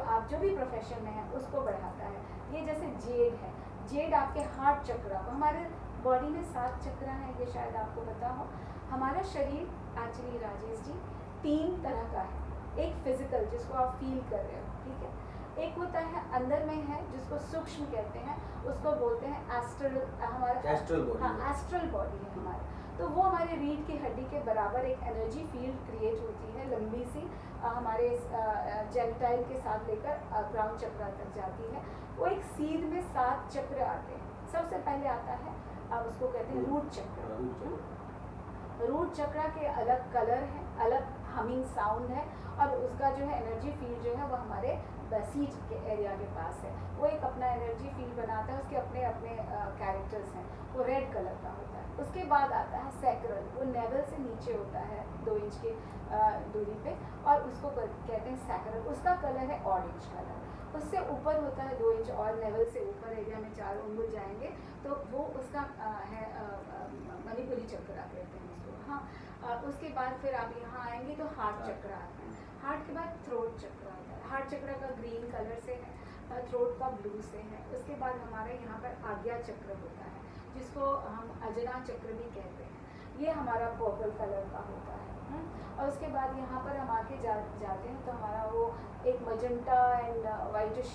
आप जो भी प्रोफेशन में है उसको बढ़ाता है। ये जैसे जेड है, जेड आपके हार्ट चक्र को, हमारे बॉडी में 7 चक्र हैं, ये शायद आपको पता हो। हमारा शरीर एक्चुअली राजेश जी 3 तरह का है। एक फिजिकल जिसको आप फील कर रहे हो, ठीक है, एक होता है अंदर में है जिसको सूक्ष्म कहते हैं, उसको बोलते हैं एस्ट्रल, हमारा एस्ट्रल बॉडी। हाँ एस्ट्रल बॉडी है हमारा। तो वो हमारे रीढ़ की हड्डी के बराबर एक एनर्जी फील्ड क्रिएट होती है, लंबी सी, हमारे जेनिटाइल के साथ लेकर क्राउन चक्र तक जाती है। वो एक सीध में 7 चक्र आते हैं। सबसे पहले आता है, अब उसको कहते हैं रूट चक्र। रूट चक्र के अलग कलर है, अलग हमिंग साउंड है, और उसका जो है एनर्जी फील्ड जो है वो हमारे सीट के एरिया के पास है। वो एक अपना एनर्जी फील्ड बनाता है, उसके अपने अपने कैरेक्टर्स हैं, वो रेड कलर का होता है। उसके बाद आता है सैक्रल, वो नेवल से नीचे होता है 2 इंच की दूरी पे, और उसको कहते हैं सैक्रल। उसका कलर है ऑरेंज कलर। उससे ऊपर होता है 2 इंच और नेवल से ऊपर एरिया में 4 उंगल जाएंगे तो वो उसका है मणिपुरी चक्र कहते हैं उसको। हाँ, उसके बाद फिर आप यहाँ आएंगे तो हार्ट चक्र आता है। हार्ट के बाद थ्रोट चक्र आता है। हार्ट चक्र का ग्रीन कलर से है, थ्रोट का ब्लू से है। उसके बाद हमारे यहाँ पर आज्ञा चक्र होता है, जिसको हम अजना चक्र भी कहते हैं, ये हमारा पर्पल कलर का होता है। और उसके बाद यहाँ पर हम आके जाते हैं तो हमारा वो एक मजेंटा एंड वाइटिश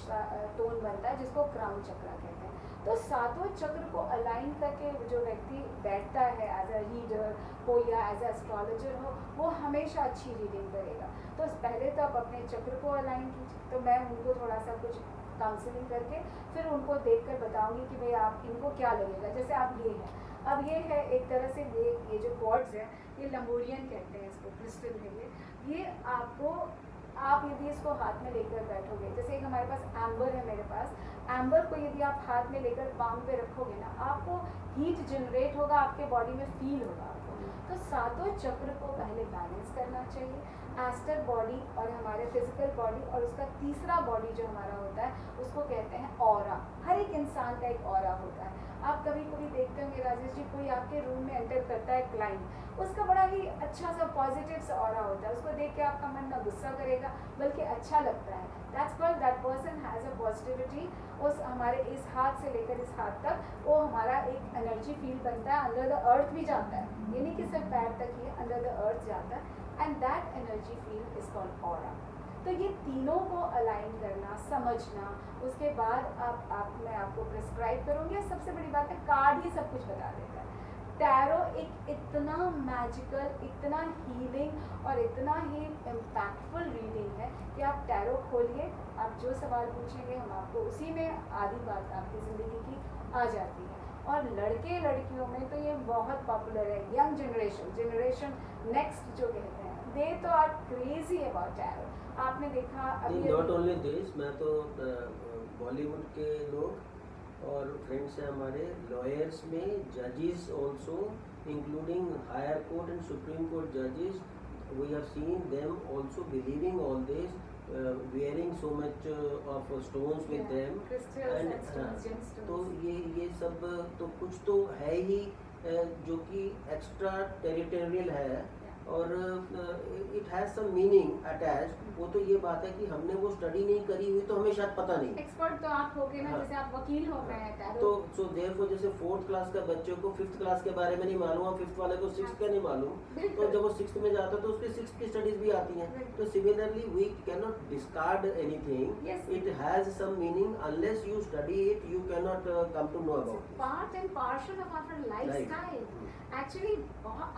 टोन बनता है, जिसको क्राउन चक्र कहते हैं। तो 7 चक्र को अलाइन करके जो व्यक्ति बैठता है एज अ रीडर हो या एज अ एस्ट्रोलॉजर हो, वो हमेशा अच्छी रीडिंग करेगा। तो पहले तो आप अपने चक्र को अलाइन कीजिए। तो मैं उनको थोड़ा सा कुछ काउंसलिंग करके फिर उनको देखकर बताऊंगी कि भाई आप इनको क्या लगेगा। जैसे आप ये हैं, अब ये है एक तरह से ये जो कॉर्ड्स है, ये लंबोरियन कहते हैं इसको, क्रिस्टल है ये आपको, आप यदि इसको हाथ में लेकर बैठोगे, जैसे एक हमारे पास एम्बर है, मेरे पास एम्बर को यदि आप हाथ में लेकर पाम पे रखोगे ना, आपको हीट जनरेट होगा, आपके बॉडी में फील होगा आपको। तो 7 चक्र को पहले बैलेंस करना चाहिए, एस्टर बॉडी और हमारे फिजिकल बॉडी, और उसका तीसरा बॉडी जो हमारा होता है उसको कहते हैं ऑरा। हर एक इंसान का एक ऑरा होता है। आप कभी कभी देखते होंगे राजेश जी, कोई आपके रूम में एंटर करता है क्लाइंट, उसका बड़ा ही अच्छा सा पॉजिटिव सा ऑरा होता है, उसको देख के आपका मन ना गुस्सा करेगा बल्कि अच्छा लगता है। That's called that person has a positivity. उस हमारे इस हाथ से लेकर इस हाथ तक वो हमारा एक एनर्जी फील्ड बनता है, अंडर द अर्थ भी जाता है, ये नहीं कि सिर्फ पैर तक ही, अंडर द अर्थ जाता है, and that energy field is called aura. तो ये तीनों को अलाइन करना, समझना, उसके बाद मैं आपको प्रिस्क्राइब करूँगी। सबसे बड़ी बात है, कार्ड ही सब कुछ बता देता है। टैरो एक इतना मैजिकल, इतना हीलिंग और इतना ही इम्पैक्टफुल रीडिंग है कि आप टैरो खोलिए, आप जो सवाल पूछेंगे हम आपको उसी में आधी बात आपकी ज़िंदगी की आ जाती है। और लड़के लड़कियों में तो ये बहुत पॉपुलर है, यंग जनरेशन नेक्स्ट जो कहते हैं, दे तो आर क्रेजी अबाउट टैरो। आपने देखा अभी नॉट ओनली दिस, मैं तो बॉलीवुड के लोग और फ्रेंड्स हैं हमारे, लॉयर्स में जजेस also, including higher court and supreme court जजेस, we have seen them also believing all this, wearing so much of stones with them, and तो ये सब तो कुछ तो है ही जो कि एक्स्ट्रा टेरिटोरियल है, और it has some meaning attached. वो तो ये बात है कि हमने वो स्टडी नहीं करी हुई तो हमें शायद पता नहीं। एक्सपर्ट तो आप हो गए ना, जैसे आप वकील हो गए हैं, तो सो देयरफॉर जैसे 4th क्लास का बच्चे को 5th क्लास के बारे में नहीं मालूम और 5th वाले को 6th का नहीं मालूम, तो जब वो 6th में जाता है तो उसके 6th की स्टडीज भी आती हैं। तो similarly we can not discard anything, it has some meaning, unless you study it you can not come to know about part and parcel of our lifestyle. Actually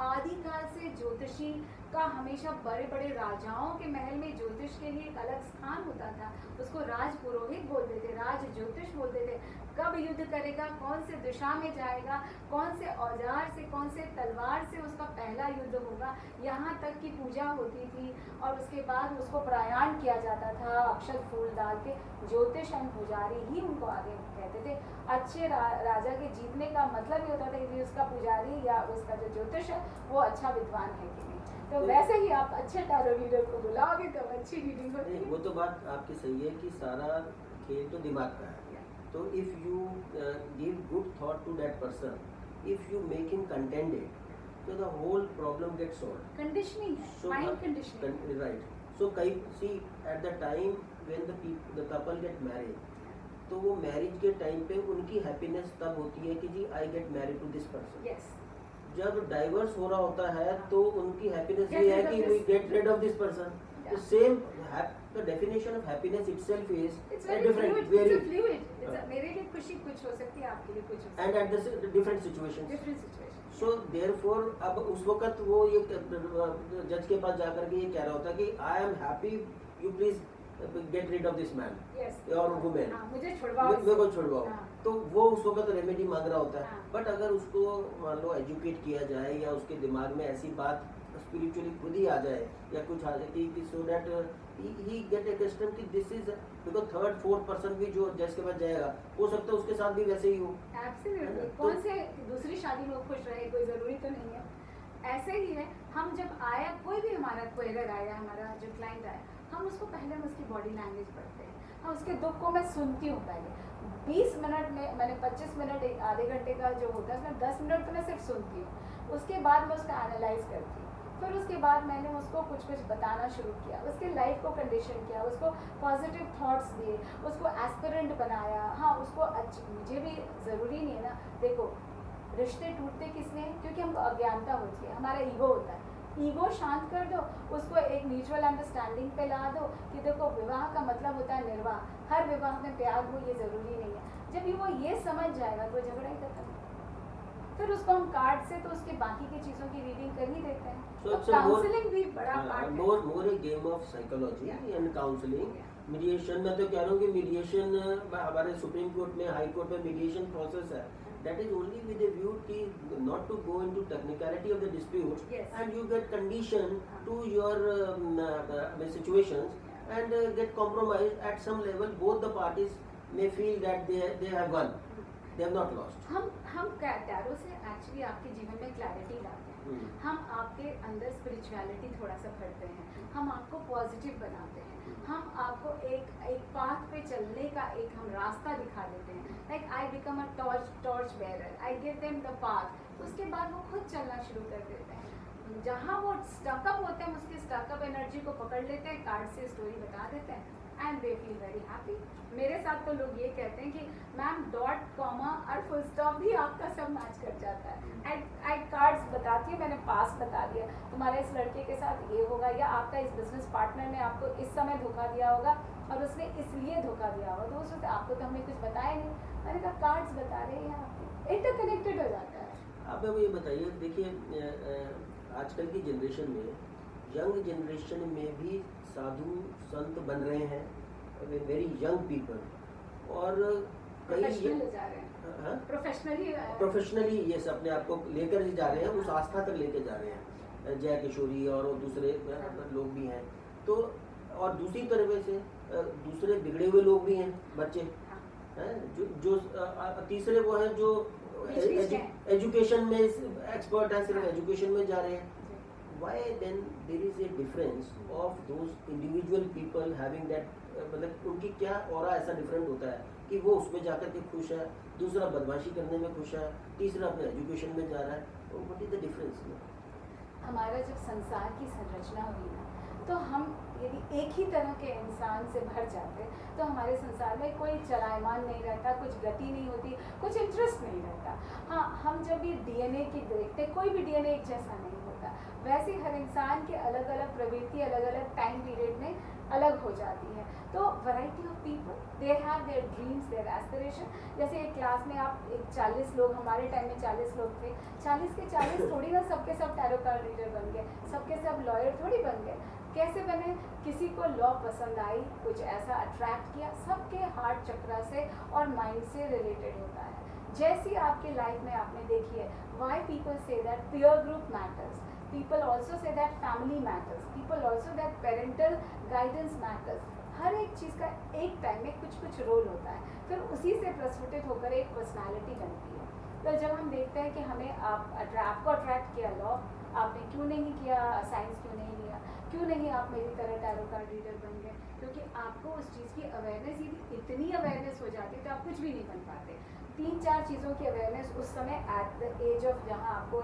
आदिकाल से ज्योतिषी का हमेशा बड़े बड़े राजाओं के महल में ज्योतिष के लिए एक अलग स्थान होता था, उसको राज पुरोहित बोलते थे, राज ज्योतिष बोलते थे। कब युद्ध करेगा, कौन से दिशा में जाएगा, कौन से औजार से, कौन से तलवार से उसका पहला युद्ध होगा, यहाँ तक की पूजा होती थी। और उसके बाद उसको प्रयाण किया जाता था अक्षत फूल डाल के। ज्योतिष एंड पुजारी ही उनको आगे कहते थे। अच्छे राजा के जीतने का मतलब ये होता था कि उसका पुजारी या उसका जो ज्योतिष है वो अच्छा विद्वान है कि नहीं। तो वैसे ही आप अच्छे टैरो रीडर को बुलाओगे तो अच्छी रीडिंग होती है। वो तो बात आपकी सही है कि सारा खेल तो दिमाग का है। तो if you give good thought to that person, if you make him contented, so the whole problem gets solved. Conditioning, mind conditioning. Right. So see at the time when the couple get married, तो वो marriage के time पे उनकी happiness तब होती है कि जी I get married to this person. Yes. जब डाइवर्स हो रहा होता है तो उनकी हैप्पीनेस ये है कि we get rid of this person. The same, the definition of happiness itself is It's a very different, fluid. very, It's a fluid. It's a, मेरे लिए खुशी कुछ हो सकती है, आपके लिए कुछ हो सकती and है. at the different situations. Different situation. So therefore अब उस वक्त वो ये जज के पास जाकर के ये कह रहा होता है कि I am happy, you please get rid of this man Yes. or woman. हाँ, मुझे छुड़वाओ. मेरे को छुड़वाओ. हाँ. तो वो उस वक्त रेमेडी मांग रहा होता है. हाँ. बट अगर उसको मान लो एजुकेट किया जाए या उसके दिमाग में ऐसी बात स्पिरिचुअली खुद ही आ जाए या कुछ आ जाए कि so that he get accustomed कि this is, because third fourth person भी जो जज के पास जाएगा हो सकता है उसके साथ भी वैसे ही हो. Absolutely. तो- कौन से दूसरी शादी में वो खुश रहे, कोई जरूरी तो नहीं है. ऐसे ही है, हम जब आया, कोई भी हमारा क्वेरर आया, हमारा जो क्लाइंट आया, हम उसको पहले हम उसकी बॉडी लैंग्वेज पढ़ते हैं. हम उसके दुख को मैं सुनती हूँ पहले 20 मिनट में. मैंने 25 मिनट आधे घंटे का जो होता है उसमें 10 मिनट तो मैं सिर्फ सुनती हूँ. उसके बाद मैं उसका एनालाइज करती हूँ. फिर उसके बाद मैंने उसको कुछ कुछ बताना शुरू किया, उसके लाइफ को कंडीशन किया, उसको पॉजिटिव थॉट्स दिए, उसको एस्पिरेंट बनाया. हाँ, उसको मुझे भी ज़रूरी नहीं है ना. देखो, रिश्ते टूटते किस लिए? क्योंकि हमको अज्ञानता होती है, हमारा ईगो होता है. ईगो शांत कर दो, उसको एक म्यूचुअल अंडरस्टैंडिंग पे ला दो कि देखो विवाह का मतलब होता है निर्वाह. हर विवाह में प्यार हो ये ज़रूरी नहीं है. जब वो ये समझ जाएगा तो झगड़ा ही खत्म. फिर उसको हम कार्ड से तो उसके बाकी की चीज़ों की रीडिंग कर ही देते हैं. So तो it's a more- काउंसलिंग भी बड़ा पार्ट है. more a game of psychology and counseling. Mediation में तो कह रहा हूँ कि मीडिएशन हमारे सुप्रीम कोर्ट में, हाई कोर्ट में मीडिएशन प्रोसेस है. That is only with a view कि not to go into technicality of the dispute. Yes. And you get condition to your situations and get compromised at some level. Both the parties may feel that they have won, they have not lost. हम tarot से actually आपके जीवन में clarity लाते हैं. हम आपके अंदर spirituality थोड़ा सा भरते हैं. हम आपको पॉजिटिव बनाते हैं. हम आपको एक पाथ पे चलने का एक हम रास्ता दिखा देते हैं. Like I become a torch bearer, I give them the path. उसके बाद वो खुद चलना शुरू कर देते हैं. जहाँ वो स्टकअप होते हैं, उसकी स्टकअप एनर्जी को पकड़ लेते हैं, कार्ड से स्टोरी बता देते हैं and they feel very happy. मेरे साथ तो लोग ये कहते हैं कि मैम डॉट कॉमा और फुल स्टॉप भी आपका सब मैच कर जाता है. आई कार्ड्स बताती हूँ, मैंने पास बता दिया, तुम्हारे इस लड़के के साथ ये होगा, या आपका इस बिजनेस पार्टनर ने आपको इस समय धोखा दिया होगा और उसने इसलिए धोखा दिया होगा. तो उससे आपको तो हमने कुछ बताया नहीं. मैंने कहा कार्ड्स बता रहे हैं, आपको इंटरकनेक्टेड हो जाता है. आप ये बताइए, देखिए आजकल की जनरेशन में, यंग जनरेशन में भी साधु संत बन रहे हैं, वेरी यंग पीपल, और प्रोफेशनल जा रहे हैं, प्रोफेशनली ये अपने आप को लेकर ही जा रहे हैं, उस आस्था तक लेकर जा रहे हैं. जय किशोरी और दूसरे लोग भी हैं. तो और दूसरी तरफ से दूसरे बिगड़े हुए लोग भी हैं, बच्चे हैं, जो तीसरे वो हैं जो एजुकेशन में एक्सपर्ट हैं, सिर्फ एजुकेशन में जा रहे हैं. Why then there is a difference of those individual people having that, मतलब उनकी क्या ऑरा ऐसा डिफरेंट होता है कि वो उसमें जाकर के खुश है, दूसरा बदमाशी करने में खुश है, तीसरा अपने एजुकेशन में जा रहा है. तो व्हाट इज द डिफरेंस? हमारा जब संसार की संरचना हुई ना, तो हम यदि एक ही तरह के इंसान से भर जाते तो हमारे संसार में कोई चलायमान नहीं रहता, कुछ गति नहीं होती, कुछ इंटरेस्ट नहीं रहता. हाँ, हम जब भी डीएनए की देखते, कोई भी डीएनए एक जैसा नहीं होता. वैसे हर इंसान के अलग अलग प्रवृत्ति अलग अलग टाइम पीरियड में अलग हो जाती है. तो variety of people, they have their dreams, their aspiration. जैसे एक क्लास में आप 40 लोग, हमारे टाइम में 40 लोग थे, 40 के 40 थोड़ी ना सबके सब टैरो कार्ड रीडर बन गए, सबके सब लॉयर थोड़ी बन गए. कैसे बने? किसी को लॉ पसंद आई, कुछ ऐसा अट्रैक्ट किया, सबके हार्ट चक्रा से और माइंड से रिलेटेड होता है. जैसी आपके लाइफ में आपने देखी है, why people say that peer group matters, people also say that family matters, people also that parental guidance matters. हर एक चीज़ का एक टाइम में कुछ कुछ रोल होता है, फिर उसी से प्रस्फुटित होकर एक पर्सनालिटी बनती है. तो जब हम देखते हैं कि हमें आपको अट्रैक्ट किया लॉ, आपने क्यों नहीं किया साइंस, क्यों नहीं लिया, क्यों नहीं आप मेरी तरह टैरो कार्ड रीडर बन गए? क्योंकि आपको उस चीज़ की अवेयरनेस, यदि इतनी अवेयरनेस हो जाती तो आप कुछ भी नहीं बन पाते. 3-4 चीज़ों की अवेयरनेस उस समय एट द एज ऑफ जहाँ आपको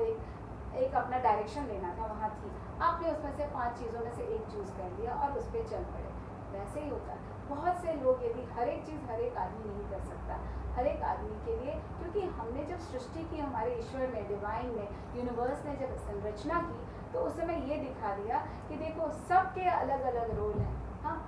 एक अपना डायरेक्शन लेना था वहाँ थी, आपने उसमें से 5 चीज़ों में से एक चूज़ कर लिया और उस पर चल पड़े. वैसे ही होता है. बहुत से लोग, यदि हर एक चीज़ हर एक आदमी नहीं कर सकता, हर एक आदमी के लिए, क्योंकि हमने जब सृष्टि की, हमारे ईश्वर ने, डिवाइन ने, यूनिवर्स ने जब संरचना की, तो उस समय ये दिखा दिया कि देखो सबके अलग अलग रोल हैं। हाँ,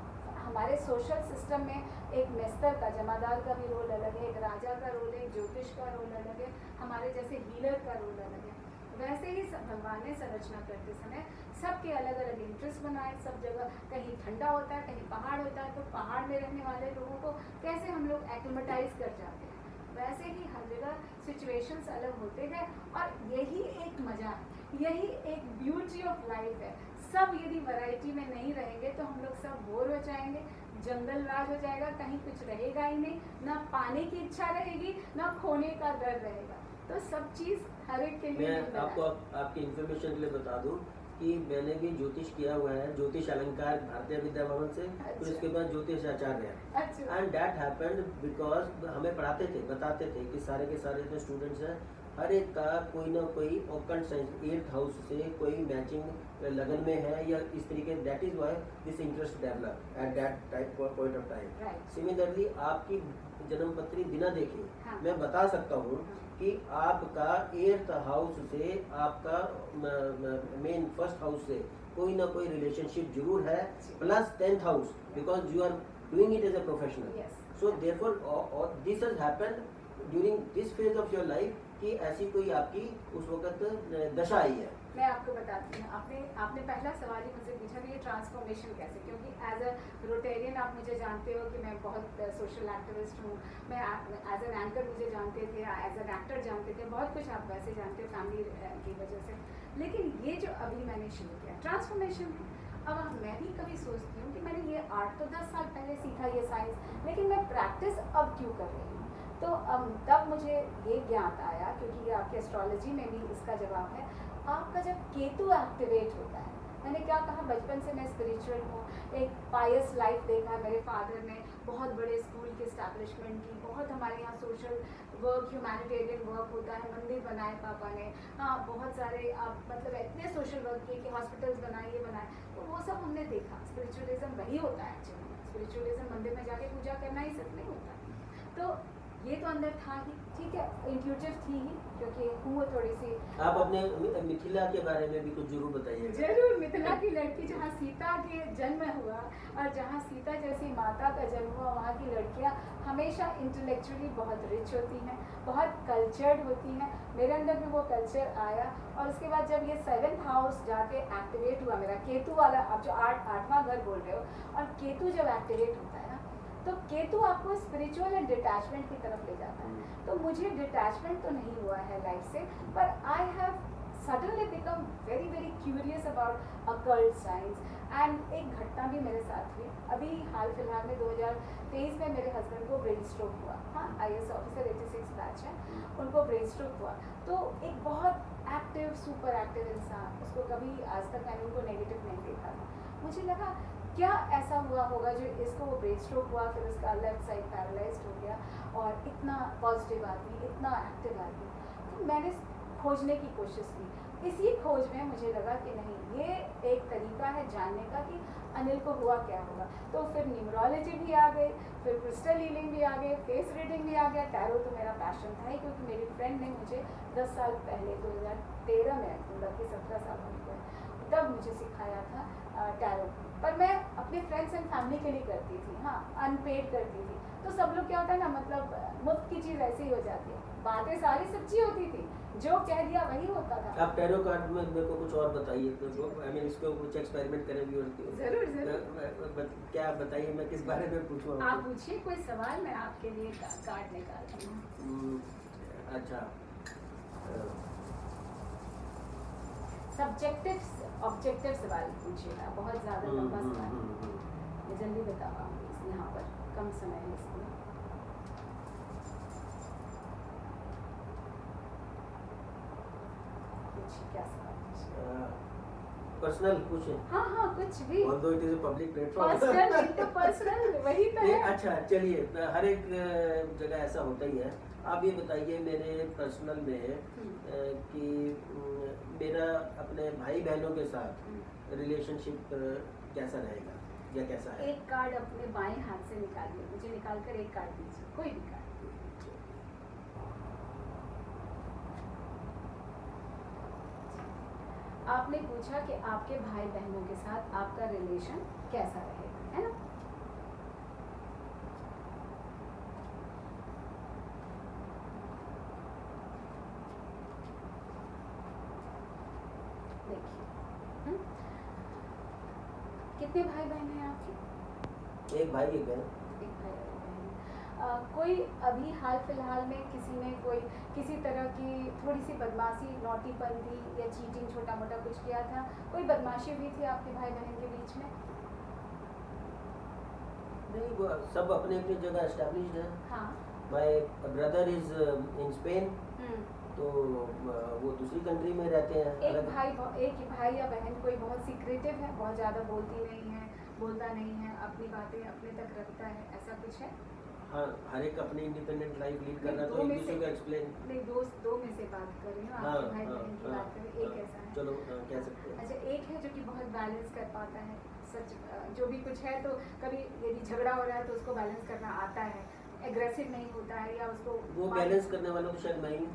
हमारे सोशल सिस्टम में एक मेस्तर का, जमादार का भी रोल अलग है, एक राजा का रोल है, एक ज्योतिष का रोल अलग है, हमारे जैसे हीलर का रोल अलग है। वैसे ही भगवान ने संरचना करते समय सबके अलग अलग इंटरेस्ट बनाए। सब जगह कहीं ठंडा होता है, कहीं पहाड़ होता है, तो पहाड़ में रहने वाले लोगों को कैसे हम लोग एक्लिमेटाइज कर जाते हैं, वैसे ही हर जगह सिचुएशंस अलग होते हैं। और यही एक मजा है, यही एक ब्यूटी ऑफ लाइफ है। सब यदि वैरायटी में नहीं रहेंगे तो हम लोग सब बोर हो जाएंगे, जंगल राज हो जाएगा, कहीं कुछ रहेगा ही नहीं, ना पाने की इच्छा रहेगी, ना खोने का डर रहेगा। तो सब चीज़ हर एक के लिए मैं आपको आपकी इन्फॉर्मेशन के लिए बता दूं कि मैंने भी ज्योतिष किया हुआ है, ज्योतिष अलंकार भारतीय विद्या भवन से, फिर उसके बाद ज्योतिष आचार्य। एंड दैट हैपेंड बिकॉज हमें पढ़ाते थे, बताते थे कि सारे के सारे जो स्टूडेंट्स हैं हर एक का कोई ना कोई ऑकल्ट साइंस 8th हाउस से कोई मैचिंग लगन में है या इस तरीके, that is why this interest develop at that type point of time. Similarly आपकी जन्म पत्री बिना देखे मैं बता सकता हूँ कि आपका 8th हाउस से, आपका मेन फर्स्ट हाउस से कोई ना कोई रिलेशनशिप जरूर है, plus 10th house, because you are doing it as a professional. So therefore this has happened during this phase of your life कि ऐसी कोई आपकी उस वक्त दशा आई है। मैं आपको बताती हूँ, आपने पहला सवाल ही मुझसे पूछा कि ये ट्रांसफॉर्मेशन कैसे, क्योंकि एज अ रोटेरियन आप मुझे जानते हो कि मैं बहुत सोशल एक्टिविस्ट हूँ। मैं एज एन एंकर मुझे जानते थे, एज एन एक्टर जानते थे, बहुत कुछ आप वैसे जानते हो फैमिली की वजह से। लेकिन ये जो अभी मैंने शुरू किया ट्रांसफॉर्मेशन है। अब मैं भी कभी सोचती हूँ कि मैंने ये आर्ट तो 10 साल पहले सीखा, ये साइंस, लेकिन मैं प्रैक्टिस अब क्यों कर रही हूँ। तो तब मुझे ये ज्ञात आया, क्योंकि ये आपके एस्ट्रोलॉजी में भी इसका जवाब है। आपका जब केतु एक्टिवेट होता है, मैंने क्या कहा, बचपन से मैं स्पिरिचुअल हूँ, एक पायस लाइफ देखा है। मेरे फादर ने बहुत बड़े स्कूल की इस्टेब्लिशमेंट की, बहुत हमारे यहाँ सोशल वर्क, ह्यूमैनिटेरियन वर्क होता है, मंदिर बनाए पापा ने, हाँ बहुत सारे आप मतलब इतने सोशल वर्क किए कि हॉस्पिटल्स बनाए, ये बनाए, तो वो सब हमने देखा। स्पिरिचुअलिज्म वही होता है एक्चुअली, स्पिरिचुअलिज्म मंदिर में जाके पूजा करना ही सिर्फ नहीं होता। तो ये तो अंदर था ही, ठीक है, इंट्यूटिव थी ही, क्योंकि हूँ थोड़ी सी। आप अपने मिथिला के बारे में भी कुछ जरूर बताइए। जरूर, मिथिला की लड़की, जहाँ सीता के जन्म हुआ और जहाँ सीता जैसी माता का जन्म हुआ, वहाँ की लड़कियाँ हमेशा इंटेलेक्चुअली बहुत रिच होती हैं, बहुत कल्चर्ड होती हैं। मेरे अंदर भी वो कल्चर आया। और उसके बाद जब ये 7th हाउस जाके एक्टिवेट हुआ मेरा, केतु वाला, आप जो 8वां घर बोल रहे हो, और केतु जब एक्टिवेट होता है ना, तो केतु आपको स्पिरिचुअल एंड डिटैचमेंट की तरफ ले जाता है। तो मुझे डिटैचमेंट तो नहीं हुआ है लाइफ से, पर I have suddenly become very very curious about occult science. And एक घटना भी मेरे साथ हुई अभी हाल फिलहाल में, 2023 में मेरे हस्बैंड को ब्रेन स्ट्रोक हुआ। हाँ, IAS ऑफिसर 86 बैच है, उनको ब्रेन स्ट्रोक हुआ। तो एक बहुत एक्टिव, सुपर एक्टिव इंसान, उसको कभी आज तक मैंने उनको नेगेटिव नहीं देखा था। मुझे लगा क्या ऐसा हुआ होगा जो इसको वो ब्रेन स्ट्रोक हुआ, फिर उसका लेफ्ट साइड पैरालाइज्ड हो गया, और इतना पॉजिटिव आदमी, इतना एक्टिव आदमी। तो मैंने खोजने की कोशिश की। इसी खोज में मुझे लगा कि नहीं, ये एक तरीका है जानने का कि अनिल को हुआ क्या होगा। तो फिर न्यूमरोलॉजी भी आ गई, फिर क्रिस्टल हीलिंग भी आ गई, फेस रीडिंग भी आ गया। टैरो तो मेरा पैशन था ही, क्योंकि मेरी फ्रेंड ने मुझे 10 साल पहले, 2013 में, मतलब कि 17 साल हो गए, तब मुझे सिखाया था टैरो। पर मैं अपने फ्रेंड्स एंड फैमिली के लिए करती थी, हाँ, अनपेड करती थी। तो सब लोग क्या होता है ना, मतलब मुफ्त की चीज़ ऐसी ही हो जाती है, बातें सारी सच्ची होती थी, जो कह दिया वही होता था। आप टैरो कार्ड में मेरे को कुछ और बताइए, आई मीन इसको कुछ एक्सपेरिमेंट करेंगे और जरूर जरूर। क्या बताइए, मैं किस बारे में पूछूं? आप पूछिए कोई सवाल, मैं आपके लिए कार्ड निकालती हूँ। अच्छा, सब्जेक्टिव ऑब्जेक्टिव सवाल पूछिएगा, बहुत ज़्यादा लंबा सवाल, मैं जल्दी बता पाऊँगी, यहाँ पर कम समय है इसलिए। क्या सवाल? पर्सनल पूछे? हाँ हाँ, कुछ भी। Although it is a public platform. Personal into personal, वही तो है। अच्छा, चलिए, हर एक जगह ऐसा होता ही है। आप ये बताइए मेरे पर्सनल में कि मेरा अपने भाई बहनों के साथ रिलेशनशिप कैसा रहेगा या कैसा है? एक कार्ड अपने बाएं हाथ से निकालिए, मुझे निकालकर एक कार्ड दीजिए, कोई भी कार्ड। आप आपने पूछा कि आपके भाई बहनों के साथ आपका रिलेशन कैसा रहेगा, है ना? देखिए, कितने भाई बहन हैं आपके? एक भाई एक बहन। एक भाई और एक बहन। कोई अभी हाल फिलहाल में किसी ने कोई किसी तरह की थोड़ी सी बदमाशी, नौटीपंथी या चीटिंग छोटा मोटा कुछ किया था? कोई बदमाशी हुई थी आपके भाई बहन के बीच में? नहीं, वो सब अपने अपनी जगह एस्टेब्लिश्ड है। हाँ। My brother is in Spain, hmm. तो वो दूसरी कंट्री में रहते हैं। एक भाई या बहन कोई बहुत सीक्रेटिव है, बहुत ज़्यादा बोलती नहीं है, बोलता नहीं है, अपनी बातें अपने तक रखता है, ऐसा कुछ है? हाँ, हर एक अपनी इंडिपेंडेंट लाइफ लीड कर रहा है, दो तो एक में दूसरे से- को एक्सप्लेन। नहीं, दो में से बात कर रही हूँ, हाँ आपके भाई हाँ बहन की हाँ बात कर रही हूँ, एक ऐसा है। चलो कह सकते हैं। अच्छा, एक है जो कि बहुत बैलेंस कर पाता है, सच जो भी कुछ है, तो कभी यदि झगड़ा हो रहा है तो उसको बैलेंस करना आता है, एग्रेसिव नहीं होता है, या उसको वो बैलेंस करने वाला तो शायद मैं ही हूँ।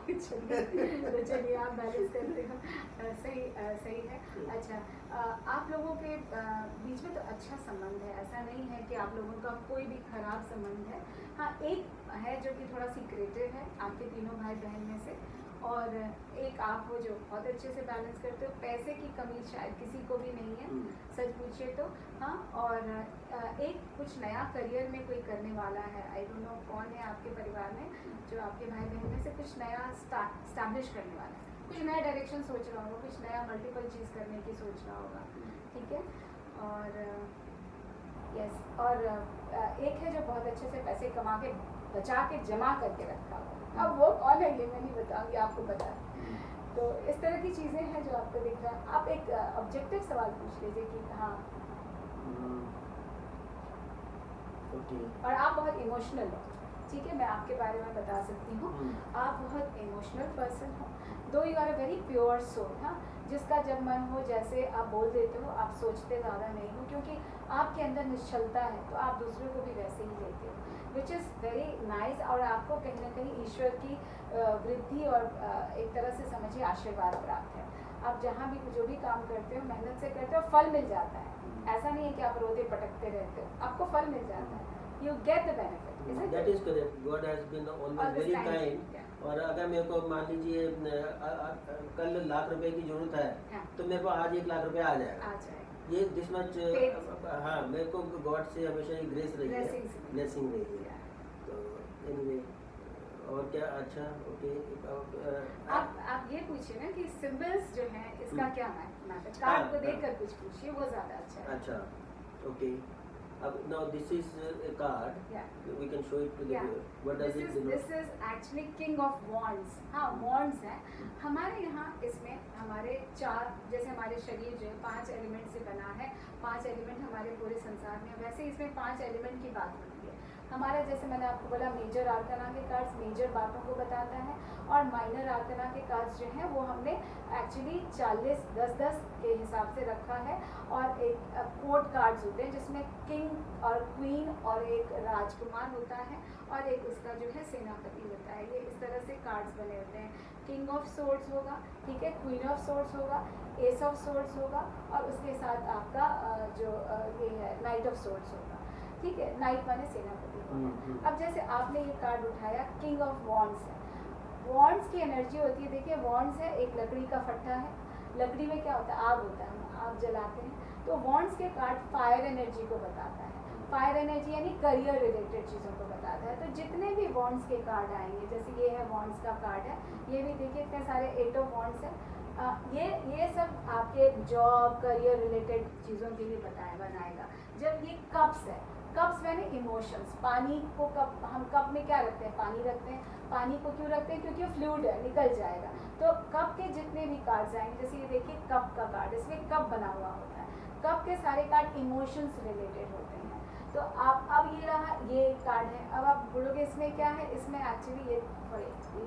चलिए तो चलिए आप बैलेंस करते हो, सही है। अच्छा, आप लोगों के बीच में तो अच्छा संबंध है, ऐसा नहीं है कि आप लोगों का कोई भी खराब संबंध है। हाँ, एक है जो कि थोड़ा सीक्रेटिव है आपके तीनों भाई बहन में से, और एक आप हो जो बहुत अच्छे से बैलेंस करते हो। पैसे की कमी शायद किसी को भी नहीं है, सच पूछिए तो। हाँ, और एक कुछ नया करियर में कोई करने वाला है, आई डोंट नो कौन है आपके परिवार में जो आपके भाई बहन में से कुछ नया स्टैब्लिश करने वाला है, कुछ नया डायरेक्शन सोच रहा होगा, कुछ नया मल्टीपल चीज़ करने की सोच रहा होगा, ठीक है। और यस, और एक है जो बहुत अच्छे से पैसे कमा के बचा के जमा करके रखा हुआ है। अब वो कौन है ये मैं नहीं बताऊंगी, आपको पता है। तो इस तरह की चीज़ें हैं जो आपको दिख रहा है। आप एक ऑब्जेक्टिव सवाल पूछ लीजिए कि हाँ, ओके। और आप बहुत इमोशनल हो, ठीक है, मैं आपके बारे में बता सकती हूँ, आप बहुत इमोशनल पर्सन हो, though you are a very pure soul. हाँ, जिसका जब मन हो जैसे आप बोल देते हो, आप सोचते ज़्यादा नहीं हो, क्योंकि आपके अंदर निश्चलता है, तो आप दूसरों को भी वैसे ही लेते हो, विच इज़ वेरी नाइस। और आपको कहीं ना कहीं ईश्वर की वृद्धि और एक तरह से समझिए आशीर्वाद प्राप्त है। आप जहाँ भी जो भी काम करते हो, मेहनत से करते हो, फल मिल जाता है। ऐसा नहीं है कि आप रोते पटकते रहते हो, आपको फल मिल जाता है, you get the benefit. That is correct. God has been always very kind. और अगर मेरे को मान लीजिए कल लाख रुपए की जरूरत है, तो मेरे को आज 1 लाख रुपए आ जाएगा। ये दिस मच, हाँ, मेरे को गॉड से हमेशा ही ग्रेस रही है, ब्लेसिंग रही है। तो एनीवे, और क्या? अच्छा, ओके। आप ये पूछिए ना कि सिंबल्स जो हैं इसका क्या मैटर, कार्ड को देखकर कुछ पूछिए, वो ज़्यादा अच्छा है। अच्छा, ओके। अब now this is a card. Yeah. We can show it to the viewer. What does it denote? This is actually King of Wands. हाँ, Wands है हमारे यहाँ। इसमें हमारे 4, जैसे हमारे शरीर जो है 5 एलिमेंट से बना है, 5 एलिमेंट हमारे पूरे संसार में, वैसे इसमें 5 एलिमेंट की बात होती है। हमारा, जैसे मैंने आपको बोला, मेजर आर्कना के कार्ड्स मेजर बातों को बताता है, और माइनर आर्कना के कार्ड्स जो हैं वो हमने एक्चुअली 40 10-10 के हिसाब से रखा है। और एक कोर्ट कार्ड्स होते हैं जिसमें किंग और क्वीन और एक राजकुमार होता है, और एक उसका जो है सेनापति होता है। ये इस तरह से कार्ड्स बने होते हैं। किंग ऑफ सोर्ड्स होगा, ठीक है, क्वीन ऑफ सोर्ड्स होगा, एस ऑफ सोर्ड्स होगा, और उसके साथ आपका जो ये है नाइट ऑफ सोर्ड्स होगा, ठीक है। नाइट माने सेनापति होगा। अब जैसे आपने ये कार्ड उठाया, किंग ऑफ वॉन्ड्स है। वॉन्ड्स की एनर्जी होती है, देखिए वॉन्ड्स है, एक लकड़ी का फट्टा है, लकड़ी में क्या होता है, आग होता है, हम आग जलाते हैं। तो वॉन्ड्स के कार्ड फायर एनर्जी को बताता है, फायर एनर्जी यानी करियर रिलेटेड चीज़ों को बताता है। तो जितने भी वॉन्ड्स के कार्ड आएंगे, जैसे ये है वॉन्ड्स का कार्ड है, ये भी देखिए इतने सारे 8 ऑफ वॉन्ड्स है। ये सब आपके जॉब करियर रिलेटेड चीज़ों के लिए बनाएगा। जब ये कप्स है, कप्स मैंने इमोशंस, पानी को कप, हम कप में क्या रखते हैं, पानी रखते हैं। पानी को क्यों रखते हैं, क्योंकि फ्लूइड है, निकल जाएगा। तो कप के जितने भी कार्ड्स आएंगे, जैसे ये देखिए कप का कार्ड, इसमें कप बना हुआ होता है। कप के सारे कार्ड इमोशंस रिलेटेड होते हैं। तो आप, अब ये रहा, ये कार्ड है। अब आप बोलोगे इसमें क्या है, इसमें एक्चुअली ये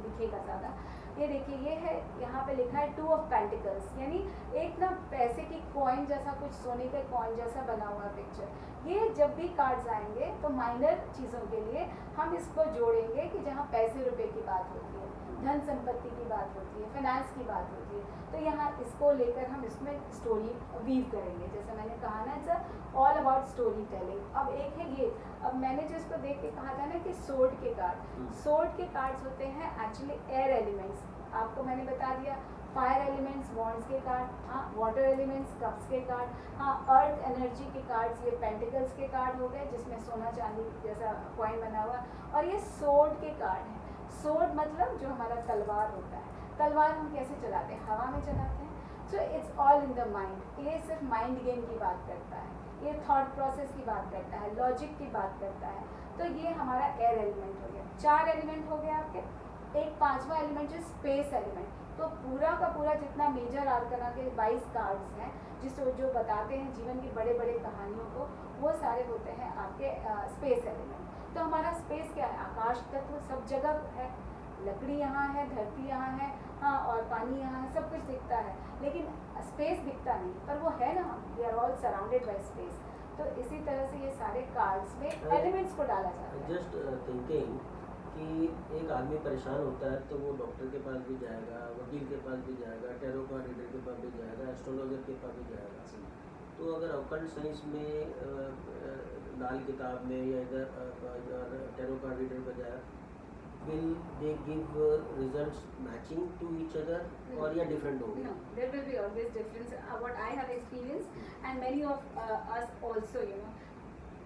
दिखेगा ज़्यादा। ये देखिए, ये है, यहाँ पे लिखा है 2 ऑफ पेंटिकल्स, यानी एक ना पैसे की कॉइन जैसा, कुछ सोने के कॉइन जैसा बना हुआ पिक्चर। ये जब भी कार्ड्स आएंगे तो माइनर चीज़ों के लिए हम इसको जोड़ेंगे कि जहाँ पैसे रुपए की बात होती है। धन संपत्ति की बात होती है, फाइनेंस की बात होती है, तो यहाँ इसको लेकर हम इसमें स्टोरी वीव करेंगे। जैसे मैंने कहा ना, it's all about story telling. अब एक है ये, अब मैंने जो इसको देख के कहा था ना कि सोर्ड के कार्ड, सोर्ड के कार्ड्स होते हैं एक्चुअली एयर एलिमेंट्स, आपको मैंने बता दिया। फायर एलिमेंट्स वॉन्ड्स के कार्ड, हाँ। वाटर एलिमेंट्स कप्स के कार्ड, हाँ। अर्थ एनर्जी के कार्ड्स ये पेंटिकल्स के कार्ड हो गए, जिसमें सोना चांदी जैसा कॉइन बना हुआ। और ये सोर्ड के कार्ड हैं। सोर्ड मतलब जो हमारा तलवार होता है। तलवार हम कैसे चलाते हैं? हवा में चलाते हैं। So it's all in the mind. ये सिर्फ माइंड गेम की बात करता है, ये थॉट प्रोसेस की बात करता है, लॉजिक की बात करता है। तो ये हमारा एयर एलिमेंट हो गया। 4 एलिमेंट हो गए आपके। एक 5वां एलिमेंट है स्पेस एलिमेंट। तो पूरा का पूरा जितना मेजर आर्कना के 22 कार्ड्स हैं, जो बताते हैं जीवन की बड़े बड़े कहानियों को, वो सारे होते हैं आपके स्पेस एलिमेंट। तो हमारा स्पेस क्या है? आकाश तत्व सब जगह है, लकड़ी यहाँ है, धरती यहाँ है, हाँ, और पानी यहाँ है, सब कुछ दिखता है, लेकिन स्पेस दिखता नहीं, पर वो है ना, we are all surrounded by space. तो इसी तरह से ये सारे कार्ड्स में एलिमेंट्स को डाला जाता है। जस्ट थिंकिंग कि एक आदमी परेशान होता है तो वो डॉक्टर के पास भी जाएगा, वकील के पास भी जाएगा, टैरो कार्ड रीडर के पास भी जाएगा, एस्ट्रोलॉजर के पास भी जाएगा। तो अगर ऑकल्ट साइंस में लाल किताब में या इधर टैरो कार्ड रीडर पर जाए, will they give results matching to each other or yeah different होंगे? No, there will be always difference. What I have experienced and many of us also, you know,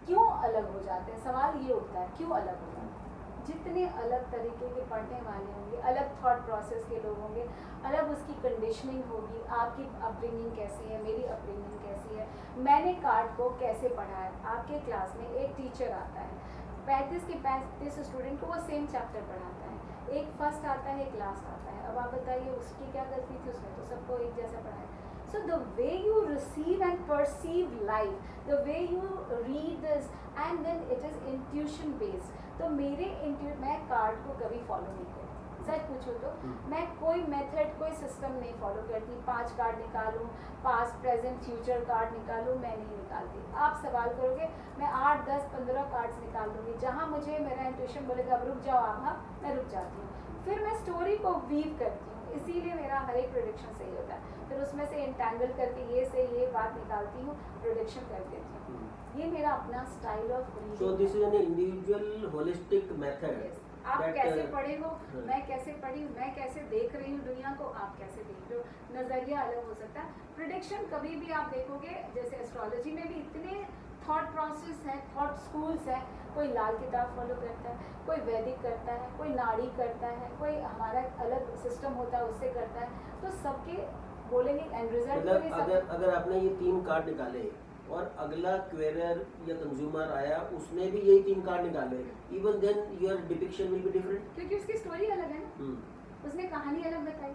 क्यों अलग हो जाते हैं? सवाल ये उठता है, क्यों अलग हो जाते हैं? जितने अलग तरीके के पढ़ने वाले होंगे, अलग थॉट प्रोसेस के लोग होंगे, अलग उसकी कंडीशनिंग होगी। आपकी अपब्रिंगिंग कैसी है, मेरी अपब्रिंगिंग कैसी है, मैंने कार्ड को कैसे पढ़ा है। आपके क्लास में एक टीचर आता है, 35 के 35 स्टूडेंट को वो सेम चैप्टर पढ़ाता है, एक फर्स्ट आता है, एक लास्ट आता है। अब आप बताइए उसकी क्या गलती थी? उसने तो सबको एक जैसा पढ़ाया। So the way you receive and perceive life, the way you read this, and then it is intuition based. तो मैं कार्ड को कभी फॉलो नहीं करती। सच पूछो तो मैं कोई मेथड, कोई सिस्टम नहीं फॉलो करती। 5 कार्ड निकालूं, पास्ट प्रेजेंट फ्यूचर कार्ड निकालूं, मैं नहीं निकालती। आप सवाल करोगे, मैं 8, 10, 15 कार्ड्स निकाल दूंगी। जहाँ मुझे मेरा इंट्यूशन बोलेगा अब रुक जाओ आभा, मैं रुक जाती हूँ। फिर मैं स्टोरी को वीव करती हूँ, इसीलिए मेरा हर एक प्रेडिक्शन सही होता है। फिर उसमें से इंटैंगल करके ये से ये बात निकालती हूँ, प्रेडिक्शन कर देती हूँ। ये मेरा अपना style of reading. So this is an individual holistic method. Yes. आप कैसे पढ़े हो, मैं कैसे पढ़ी हूँ, मैं कैसे देख रही हूँ दुनिया को, आप कैसे देख रहे हो, नजरिया अलग हो सकता है। प्रेडिक्शन कभी भी आप देखोगे, जैसे एस्ट्रोलॉजी में भी इतने थॉट प्रोसेस है, थॉट स्कूल्स है। कोई लाल किताब फॉलो करता है, कोई वैदिक करता है, कोई नाड़ी करता है, कोई हमारा अलग सिस्टम होता है उससे करता है। तो सबके बोलेंगे एंड रिजल्ट। मतलब अगर आपने ये 3 कार्ड निकाले और अगला क्वेरर या कंज्यूमर आया, उसने भी यही 3 कार्ड निकाले, even then your depiction will be different, क्योंकि उसकी स्टोरी अलग है ना। उसने कहानी अलग बताई,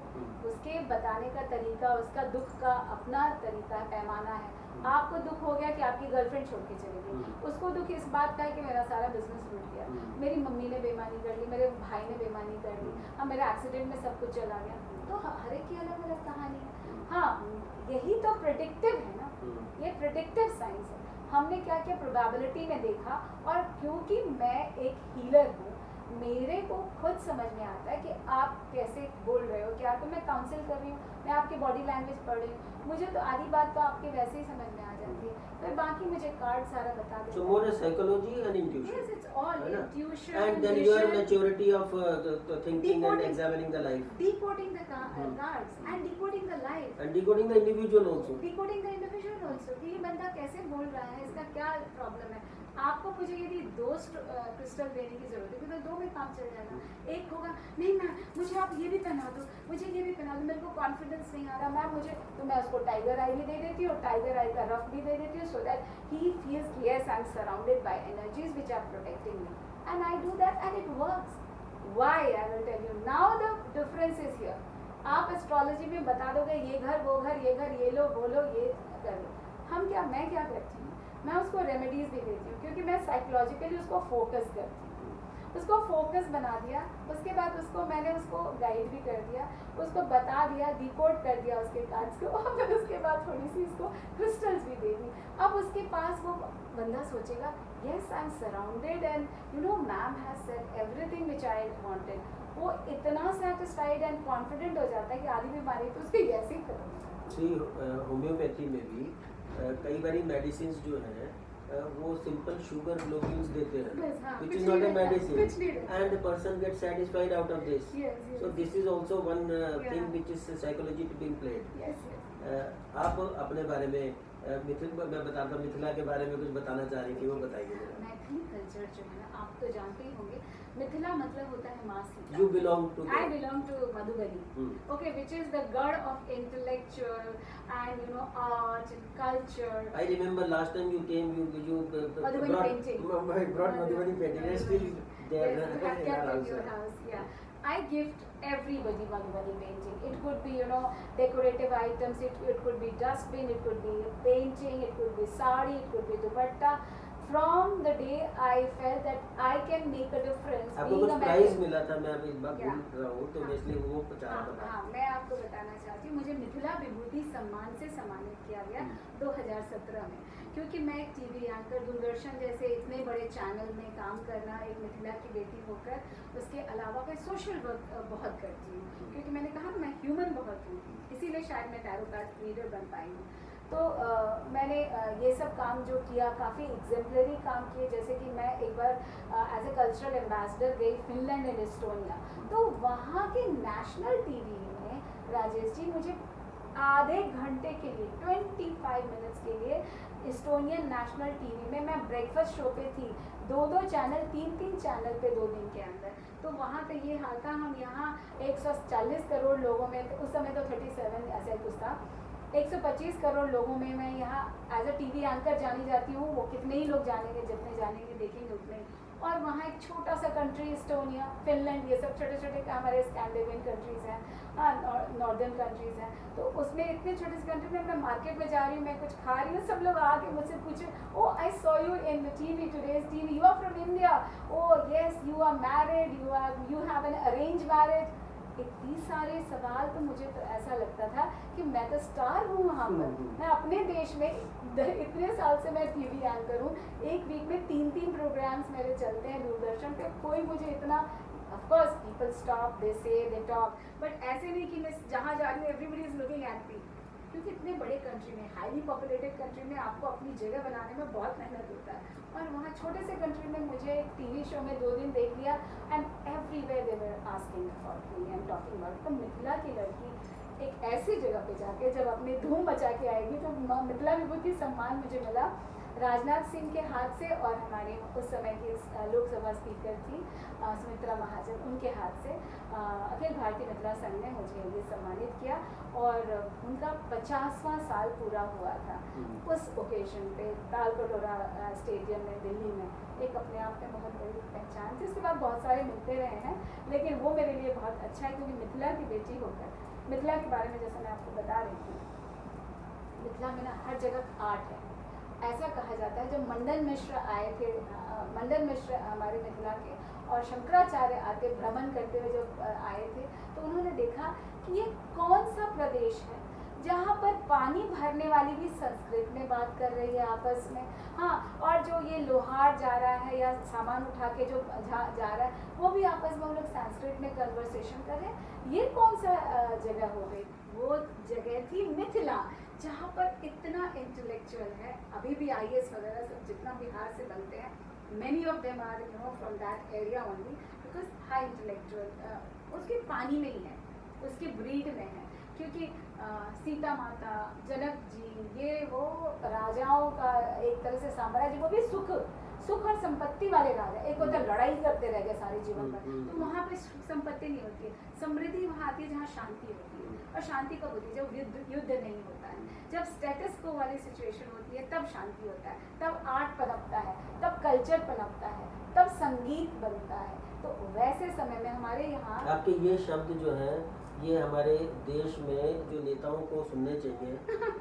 उसके बताने का तरीका, उसका दुख का अपना तरीका, पैमाना है। आपको दुख हो गया कि आपकी गर्लफ्रेंड छोड़ के चली गई, उसको दुख इस बात का है कि मेरा सारा बिजनेस टूट गया, मेरी मम्मी ने बेईमानी कर ली, मेरे भाई ने बेईमानी कर ली, अब मेरा एक्सीडेंट में सब कुछ चला गया। तो हर एक की अलग अलग कहानी है। हाँ, यही तो प्रेडिक्टिव है ना, ये प्रेडिक्टिव साइंस है। हमने क्या किया, प्रोबेबिलिटी में देखा, और क्योंकि मैं एक हीलर हूँ, मेरे को खुद समझ में आता है कि आप कैसे बोल रहे हो, क्या तो मैं काउंसिल कर रही हूँ, मैं आपकी बॉडी लैंग्वेज पढ़ रही हूँ, मुझे तो आधी बात तो आपके वैसे ही समझ में आ जाती है, फिर बाकी मुझे कार्ड सारा बता देते हैं। So more psychology and intuition. Yes, it's all intuition. And then your maturity of the thinking and examining the life. Decoding the cards and decoding the life. And decoding the individual also. Decoding the individual also. कि ये बंदा कैसे बोल रहा है, इसका क्या problem है। आपको मुझे यदि 2 क्रिस्टल देने की जरूरत है तो 2 में काम चल जाएगा। एक होगा नहीं मैम मुझे आप ये भी पहना दो, मुझे ये भी पहना दो, मेरे को कॉन्फिडेंस नहीं आ रहा मैम मुझे, तो मैं उसको टाइगर आई भी दे देती हूँ, टाइगर आई का रफ भी दे देती हूँ, so that he feels yes I am surrounded by energies which are protecting me, and I do that and it works. Why? I will tell you now, the difference is here. आप astrology में बता दोगे ये घर वो घर, ये घर ये लो वो लो ये कर लो। मैं क्या करती हूँ, मैं उसको रेमेडीज भी देती हूँ, क्योंकि मैं साइकोलॉजिकली उसको फोकस करती हूँ, उसको फोकस बना दिया, उसके बाद मैंने उसको गाइड भी कर दिया, उसको बता दिया, डिकोड कर दिया उसके कार्ड्स को, और फिर उसके बाद थोड़ी सी उसको क्रिस्टल्स भी दे दी। अब उसके पास वो बंदा सोचेगा yes I am surrounded and you know ma'am has said everything which I wanted. वो इतना सेटिस्फाइड एंड कॉन्फिडेंट हो जाता है कि आधी बीमारी तो उसकी ऐसे ही खत्म हो जाती है। होम्योपैथी में भी कई बारी मेडिसिन जो है वो सिंपल शुगर ग्लोब्यूल्स देते हैं, बस, हाँ, which कुछ is नहीं not a रहता, medicine, कुछ नहीं रहता। and the person gets satisfied out of this. Yes, yes. So this is also one thing Yeah. which is psychology to being played. Yes, yes. आप अपने बारे में मैं बताता मिथिला के बारे में कुछ बताना चाह रही थी, वो बताइए जरा। मैथिली कल्चर जो है ना, आप तो जानते ही होंगे, मिथिला मतलब होता है माँ Sita. You belong to I belong to Madhubali, okay, which is the god of intellectual and art and culture. I remember last time you came, you Madhubani painting. brought Madhubani painting. It's still there Yes, we have in kept our in your house. house. Yeah, I gift everybody Madhubani painting. It could be decorative items. It could be dustbin. It could be painting. It could be sari. It could be dupatta. From the day I felt that I can make a difference. आपको कुछ prize मिला था, मैं अभी इस बार भूल रहा हूँ, तो इसलिए वो चाह रहा था। हाँ, मैं आपको बताना चाहती हूँ, मुझे मिथिला विभूति सम्मान से सम्मानित किया गया 2017 में, क्योंकि मैं एक टीवी एंकर, दूरदर्शन जैसे इतने बड़े चैनल में काम करना, एक मिथिला की बेटी होकर, उसके अलावा मैं सोशल वर्क बहुत करती हूँ, क्योंकि मैंने कहा मैं ह्यूमन बहुत हूँ, इसीलिए शायद मैं टैरो कार्ड रीडर बन पाई हूँ। तो मैंने ये सब काम जो किया, काफ़ी एग्जेम्पलरी काम किए, जैसे कि मैं एक बार एज ए कल्चरल एम्बेसडर गई फिनलैंड एंड एस्टोनिया, तो वहाँ के नेशनल टीवी में राजेश जी मुझे आधे घंटे के लिए 25 मिनट्स के लिए एस्टोनियन नेशनल टीवी में, मैं ब्रेकफास्ट शो पे थी, 2 चैनल, 3 चैनल पे 2 दिन के अंदर। तो वहाँ पे ये हाल था, हम यहाँ 140 करोड़ लोगों में, उस समय तो 37 ऐसा कुछ था, 125 करोड़ लोगों में मैं यहाँ एज अ टीवी एंकर जानी जाती हूँ। वो कितने ही लोग जानेंगे, जितने जानेंगे देखेंगे उतने ही। और वहाँ एक छोटा सा कंट्री एस्टोनिया, फिनलैंड, ये सब छोटे छोटे हमारे स्कैंडिनेवियन कंट्रीज़ हैं, नॉर्दर्न कंट्रीज़ हैं, तो उसमें इतने छोटे से कंट्री में मैं मार्केट में जा रही हूँ, मैं कुछ खा रही हूँ, सब लोग आके मुझसे पूछे, oh I saw you in TV, today's TV, you are from India, oh yes you are married, you have an arrange marriage. इतनी सारे सवाल, तो मुझे तो ऐसा लगता था कि मैं तो स्टार हूँ वहाँ पर, मैं अपने देश में इतने साल से मैं टीवी एंकर हूँ, एक वीक में 3 प्रोग्राम्स मेरे चलते हैं दूरदर्शन पे, कोई मुझे इतना, ऑफ कोर्स पीपल स्टॉप, दे से, दे टॉक, बट ऐसे नहीं कि मैं जहाँ जा रही हूँ everybody is looking at me, क्योंकि इतने बड़े कंट्री में, हाईली पॉपुलेटेड कंट्री में आपको अपनी जगह बनाने में बहुत मेहनत होता है, और वहाँ छोटे से कंट्री में मुझे एक टीवी शो में 2 दिन देख लिया, and everywhere they were asking about me and talking about. तो मिथिला की लड़की एक ऐसी जगह पे जाके जब अपनी धूम मचा के आएगी, तो मिथिला विभूति सम्मान मुझे मिला राजनाथ सिंह के हाथ से, और हमारे उस समय की लोकसभा स्पीकर थी सुमित्रा महाजन, उनके हाथ से अखिल भारतीय मिथिला संघ ने मुझे ये सम्मानित किया, और उनका 50वां साल पूरा हुआ था। उस ओकेजन पे तालकटोरा स्टेडियम में दिल्ली में, एक अपने आप में बहुत बड़ी पहचान थी। उसके बाद बहुत सारे मिलते रहे हैं, लेकिन वो मेरे लिए बहुत अच्छा है, क्योंकि मिथिला की बेटी होकर, मिथिला के बारे में जैसे मैं आपको बता रही थी, मिथिला में ना हर जगह आर्ट है। ऐसा कहा जाता है, जब मंडन मिश्र आए थे, मंडन मिश्र हमारे मिथिला के, और शंकराचार्य आते भ्रमण करते हुए जब आए थे, तो उन्होंने देखा कि ये कौन सा प्रदेश है जहाँ पर पानी भरने वाली भी संस्कृत में बात कर रही है आपस में, हाँ, और जो ये लोहार जा रहा है या सामान उठा के जो जा रहा है, वो भी आपस में हम लोग संस्कृत में कन्वर्सेशन कर रहे हैं। ये कौन सा जगह हो गई? वो जगह थी मिथिला, जहाँ पर इतना इंटेलेक्चुअल है। अभी भी IAS वगैरह सब जितना बिहार से बनते हैं, many of them are from that area only, because high intellectual उसके पानी में ही है, उसके ब्रीड में है, क्योंकि सीता माता, जनक जी, ये वो राजाओं का एक तरह से साम्राज्य, वो भी सुख और संपत्ति वाले राजा। एक होता लड़ाई करते रह गए सारे जीवन भर, तो वहाँ पे सुख संपत्ति नहीं होती है, समृद्धि वहाँ आती है जहाँ शांति होती है। और शांति कब होती है? जब युद्ध नहीं होता है, जब स्टेटस को वाली सिचुएशन होती है, तब शांति होता है, तब आर्ट पनपता है, तब कल्चर पनपता है, तब संगीत बनता है। तो वैसे समय में हमारे यहाँ आपके ये शब्द जो हैं, ये हमारे देश में जो नेताओं को सुनने चाहिए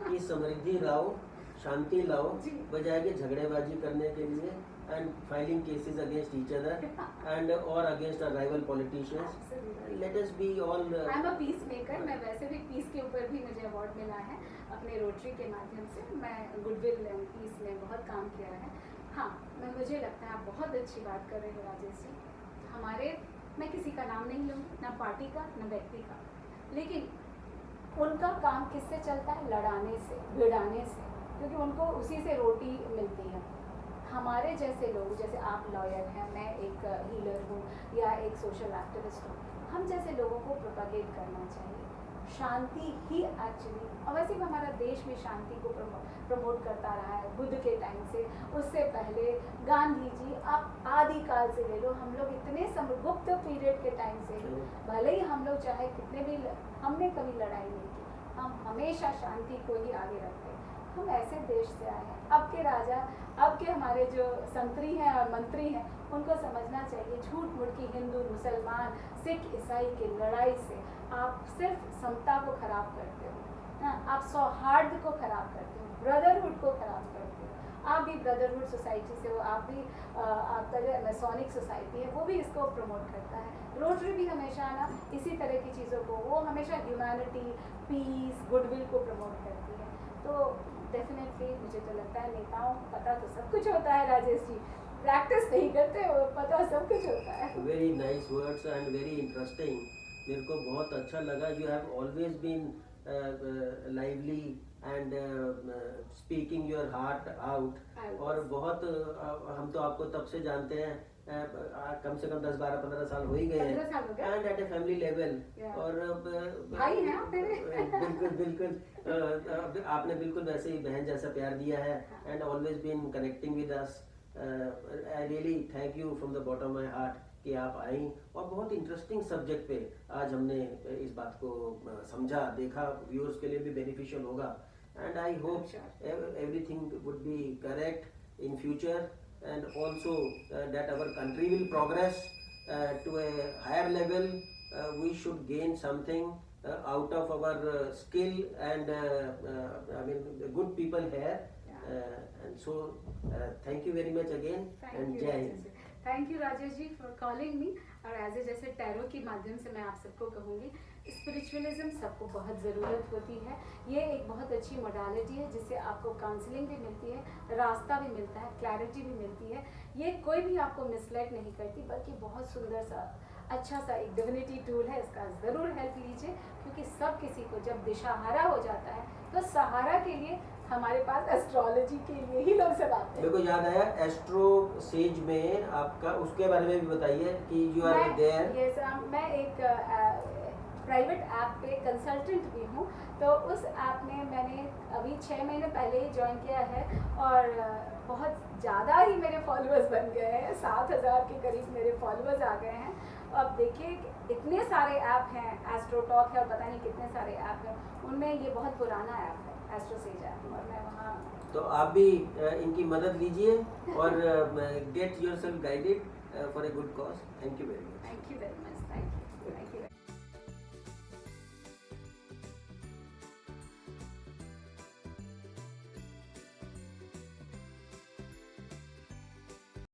कि समृद्धि लाओ, शांति लाओ, बजाय के झगड़ेबाजी करने के लिए, and filing cases against each other and और against our rival politicians. Let us be all, I am a peace maker. मैं वैसे भी पीस के ऊपर भी मुझे अवार्ड मिला है अपने रोटरी के माध्यम से। मैं गुडविल एंड पीस में बहुत काम किया है। हाँ, मुझे लगता है आप बहुत अच्छी बात कर रहे हो राजेश जी। हमारे मैं किसी का नाम नहीं लूँगी, ना पार्टी का ना व्यक्ति का, लेकिन उनका काम किससे चलता है? लड़ाने से, भिड़ाने से, क्योंकि उनको उसी से रोटी मिलती है। हमारे जैसे लोग, जैसे आप लॉयर हैं, मैं एक हीलर हूँ या एक सोशल एक्टिविस्ट हूँ, हम जैसे लोगों को प्रोपागेट करना चाहिए शांति ही एक्चुअली। और वैसे भी हमारा देश भी शांति को प्रमोट करता रहा है बुद्ध के टाइम से, उससे पहले गांधी जी, आप आदिकाल से ले लो, हम लोग इतने गुप्त पीरियड के टाइम से ही, भले ही हम लोग चाहे कितने भी, हमने कभी लड़ाई नहीं की, हम हमेशा शांति को ही आगे रखते हैं। हम ऐसे देश से आए हैं। अब के राजा, अब के हमारे जो संतरी हैं और मंत्री हैं, उनको समझना चाहिए झूठ मूठ की हिंदू मुसलमान सिख ईसाई की लड़ाई से आप सिर्फ समता को खराब करते हो, आप सौहार्द को खराब करते हो, ब्रदरहुड को खराब करते हो। आप भी ब्रदरहुड सोसाइटी से हो, आप भी आपका जो मैसोनिक सोसाइटी है वो भी इसको प्रमोट करता है। रोटरी भी हमेशा ना इसी तरह की चीज़ों को, वो हमेशा ह्यूमैनिटी, पीस, गुडविल को प्रमोट करती है। तो डेफिनेटली मुझे तो लगता है नेताओं को पता तो सब कुछ होता है राजेश जी, प्रैक्टिस नहीं करते, वो पता सब कुछ होता है। Very nice words and very interesting. मेरे को बहुत अच्छा लगा। You have always been lively and speaking your heart out. और बहुत हम तो आपको तब से जानते हैं, कम से कम 10-12-15 साल हो ही गए हैं, and at a family level. और भाई हैं आप मेरे। बिल्कुल बिल्कुल, आपने बिल्कुल वैसे ही बहन जैसा प्यार दिया है, and always been connecting with us. I really thank you from the bottom of my heart कि आप आई, और बहुत इंटरेस्टिंग सब्जेक्ट पे आज हमने इस बात को समझा, देखा, व्यूअर्स के लिए भी बेनिफिशियल होगा। And I hope everything would be correct in future, and also that our country will progress to a higher level. We should gain something out of our skill, and I mean the good people here. And so thank you very much again, and Jai Hind. Thank you Rajesh ji for calling me. और as ए जैसे tarot के माध्यम से मैं आप सबको कहूँगी, spiritualism सबको बहुत ज़रूरत होती है। ये एक बहुत अच्छी मोडालिटी है जिससे आपको काउंसलिंग भी मिलती है, रास्ता भी मिलता है, क्लैरिटी भी मिलती है। ये कोई भी आपको मिसलाइड नहीं करती, बल्कि बहुत सुंदर सा अच्छा सा एक डिविनिटी टूल है। इसका ज़रूर हेल्प लीजिए, क्योंकि सब किसी को जब दिशाहारा हो जाता है तो सहारा के लिए हमारे पास एस्ट्रोलॉजी के लिए ही लोग सब आते हैं। मेरे को याद आया, एस्ट्रो सेज में आपका, उसके बारे में भी बताइए कि यू आर देयर। यस, मैं एक प्राइवेट ऐप पे कंसल्टेंट भी हूँ, तो उस ऐप में मैंने अभी 6 महीने पहले ही ज्वाइन किया है, और बहुत ज़्यादा ही मेरे फॉलोअर्स बन गए हैं, 7,000 के करीब मेरे फॉलोअर्स आ गए हैं। अब देखिए इतने सारे ऐप हैं, एस्ट्रोटॉक है और पता नहीं कितने सारे ऐप हैं, उनमें ये बहुत पुराना ऐप है एस्ट्रोसेज ऐप, और मैं वहाँ, तो आप भी इनकी मदद लीजिए और get yourself guided for a good cause. Thank you very much. Thank you very much, thank you.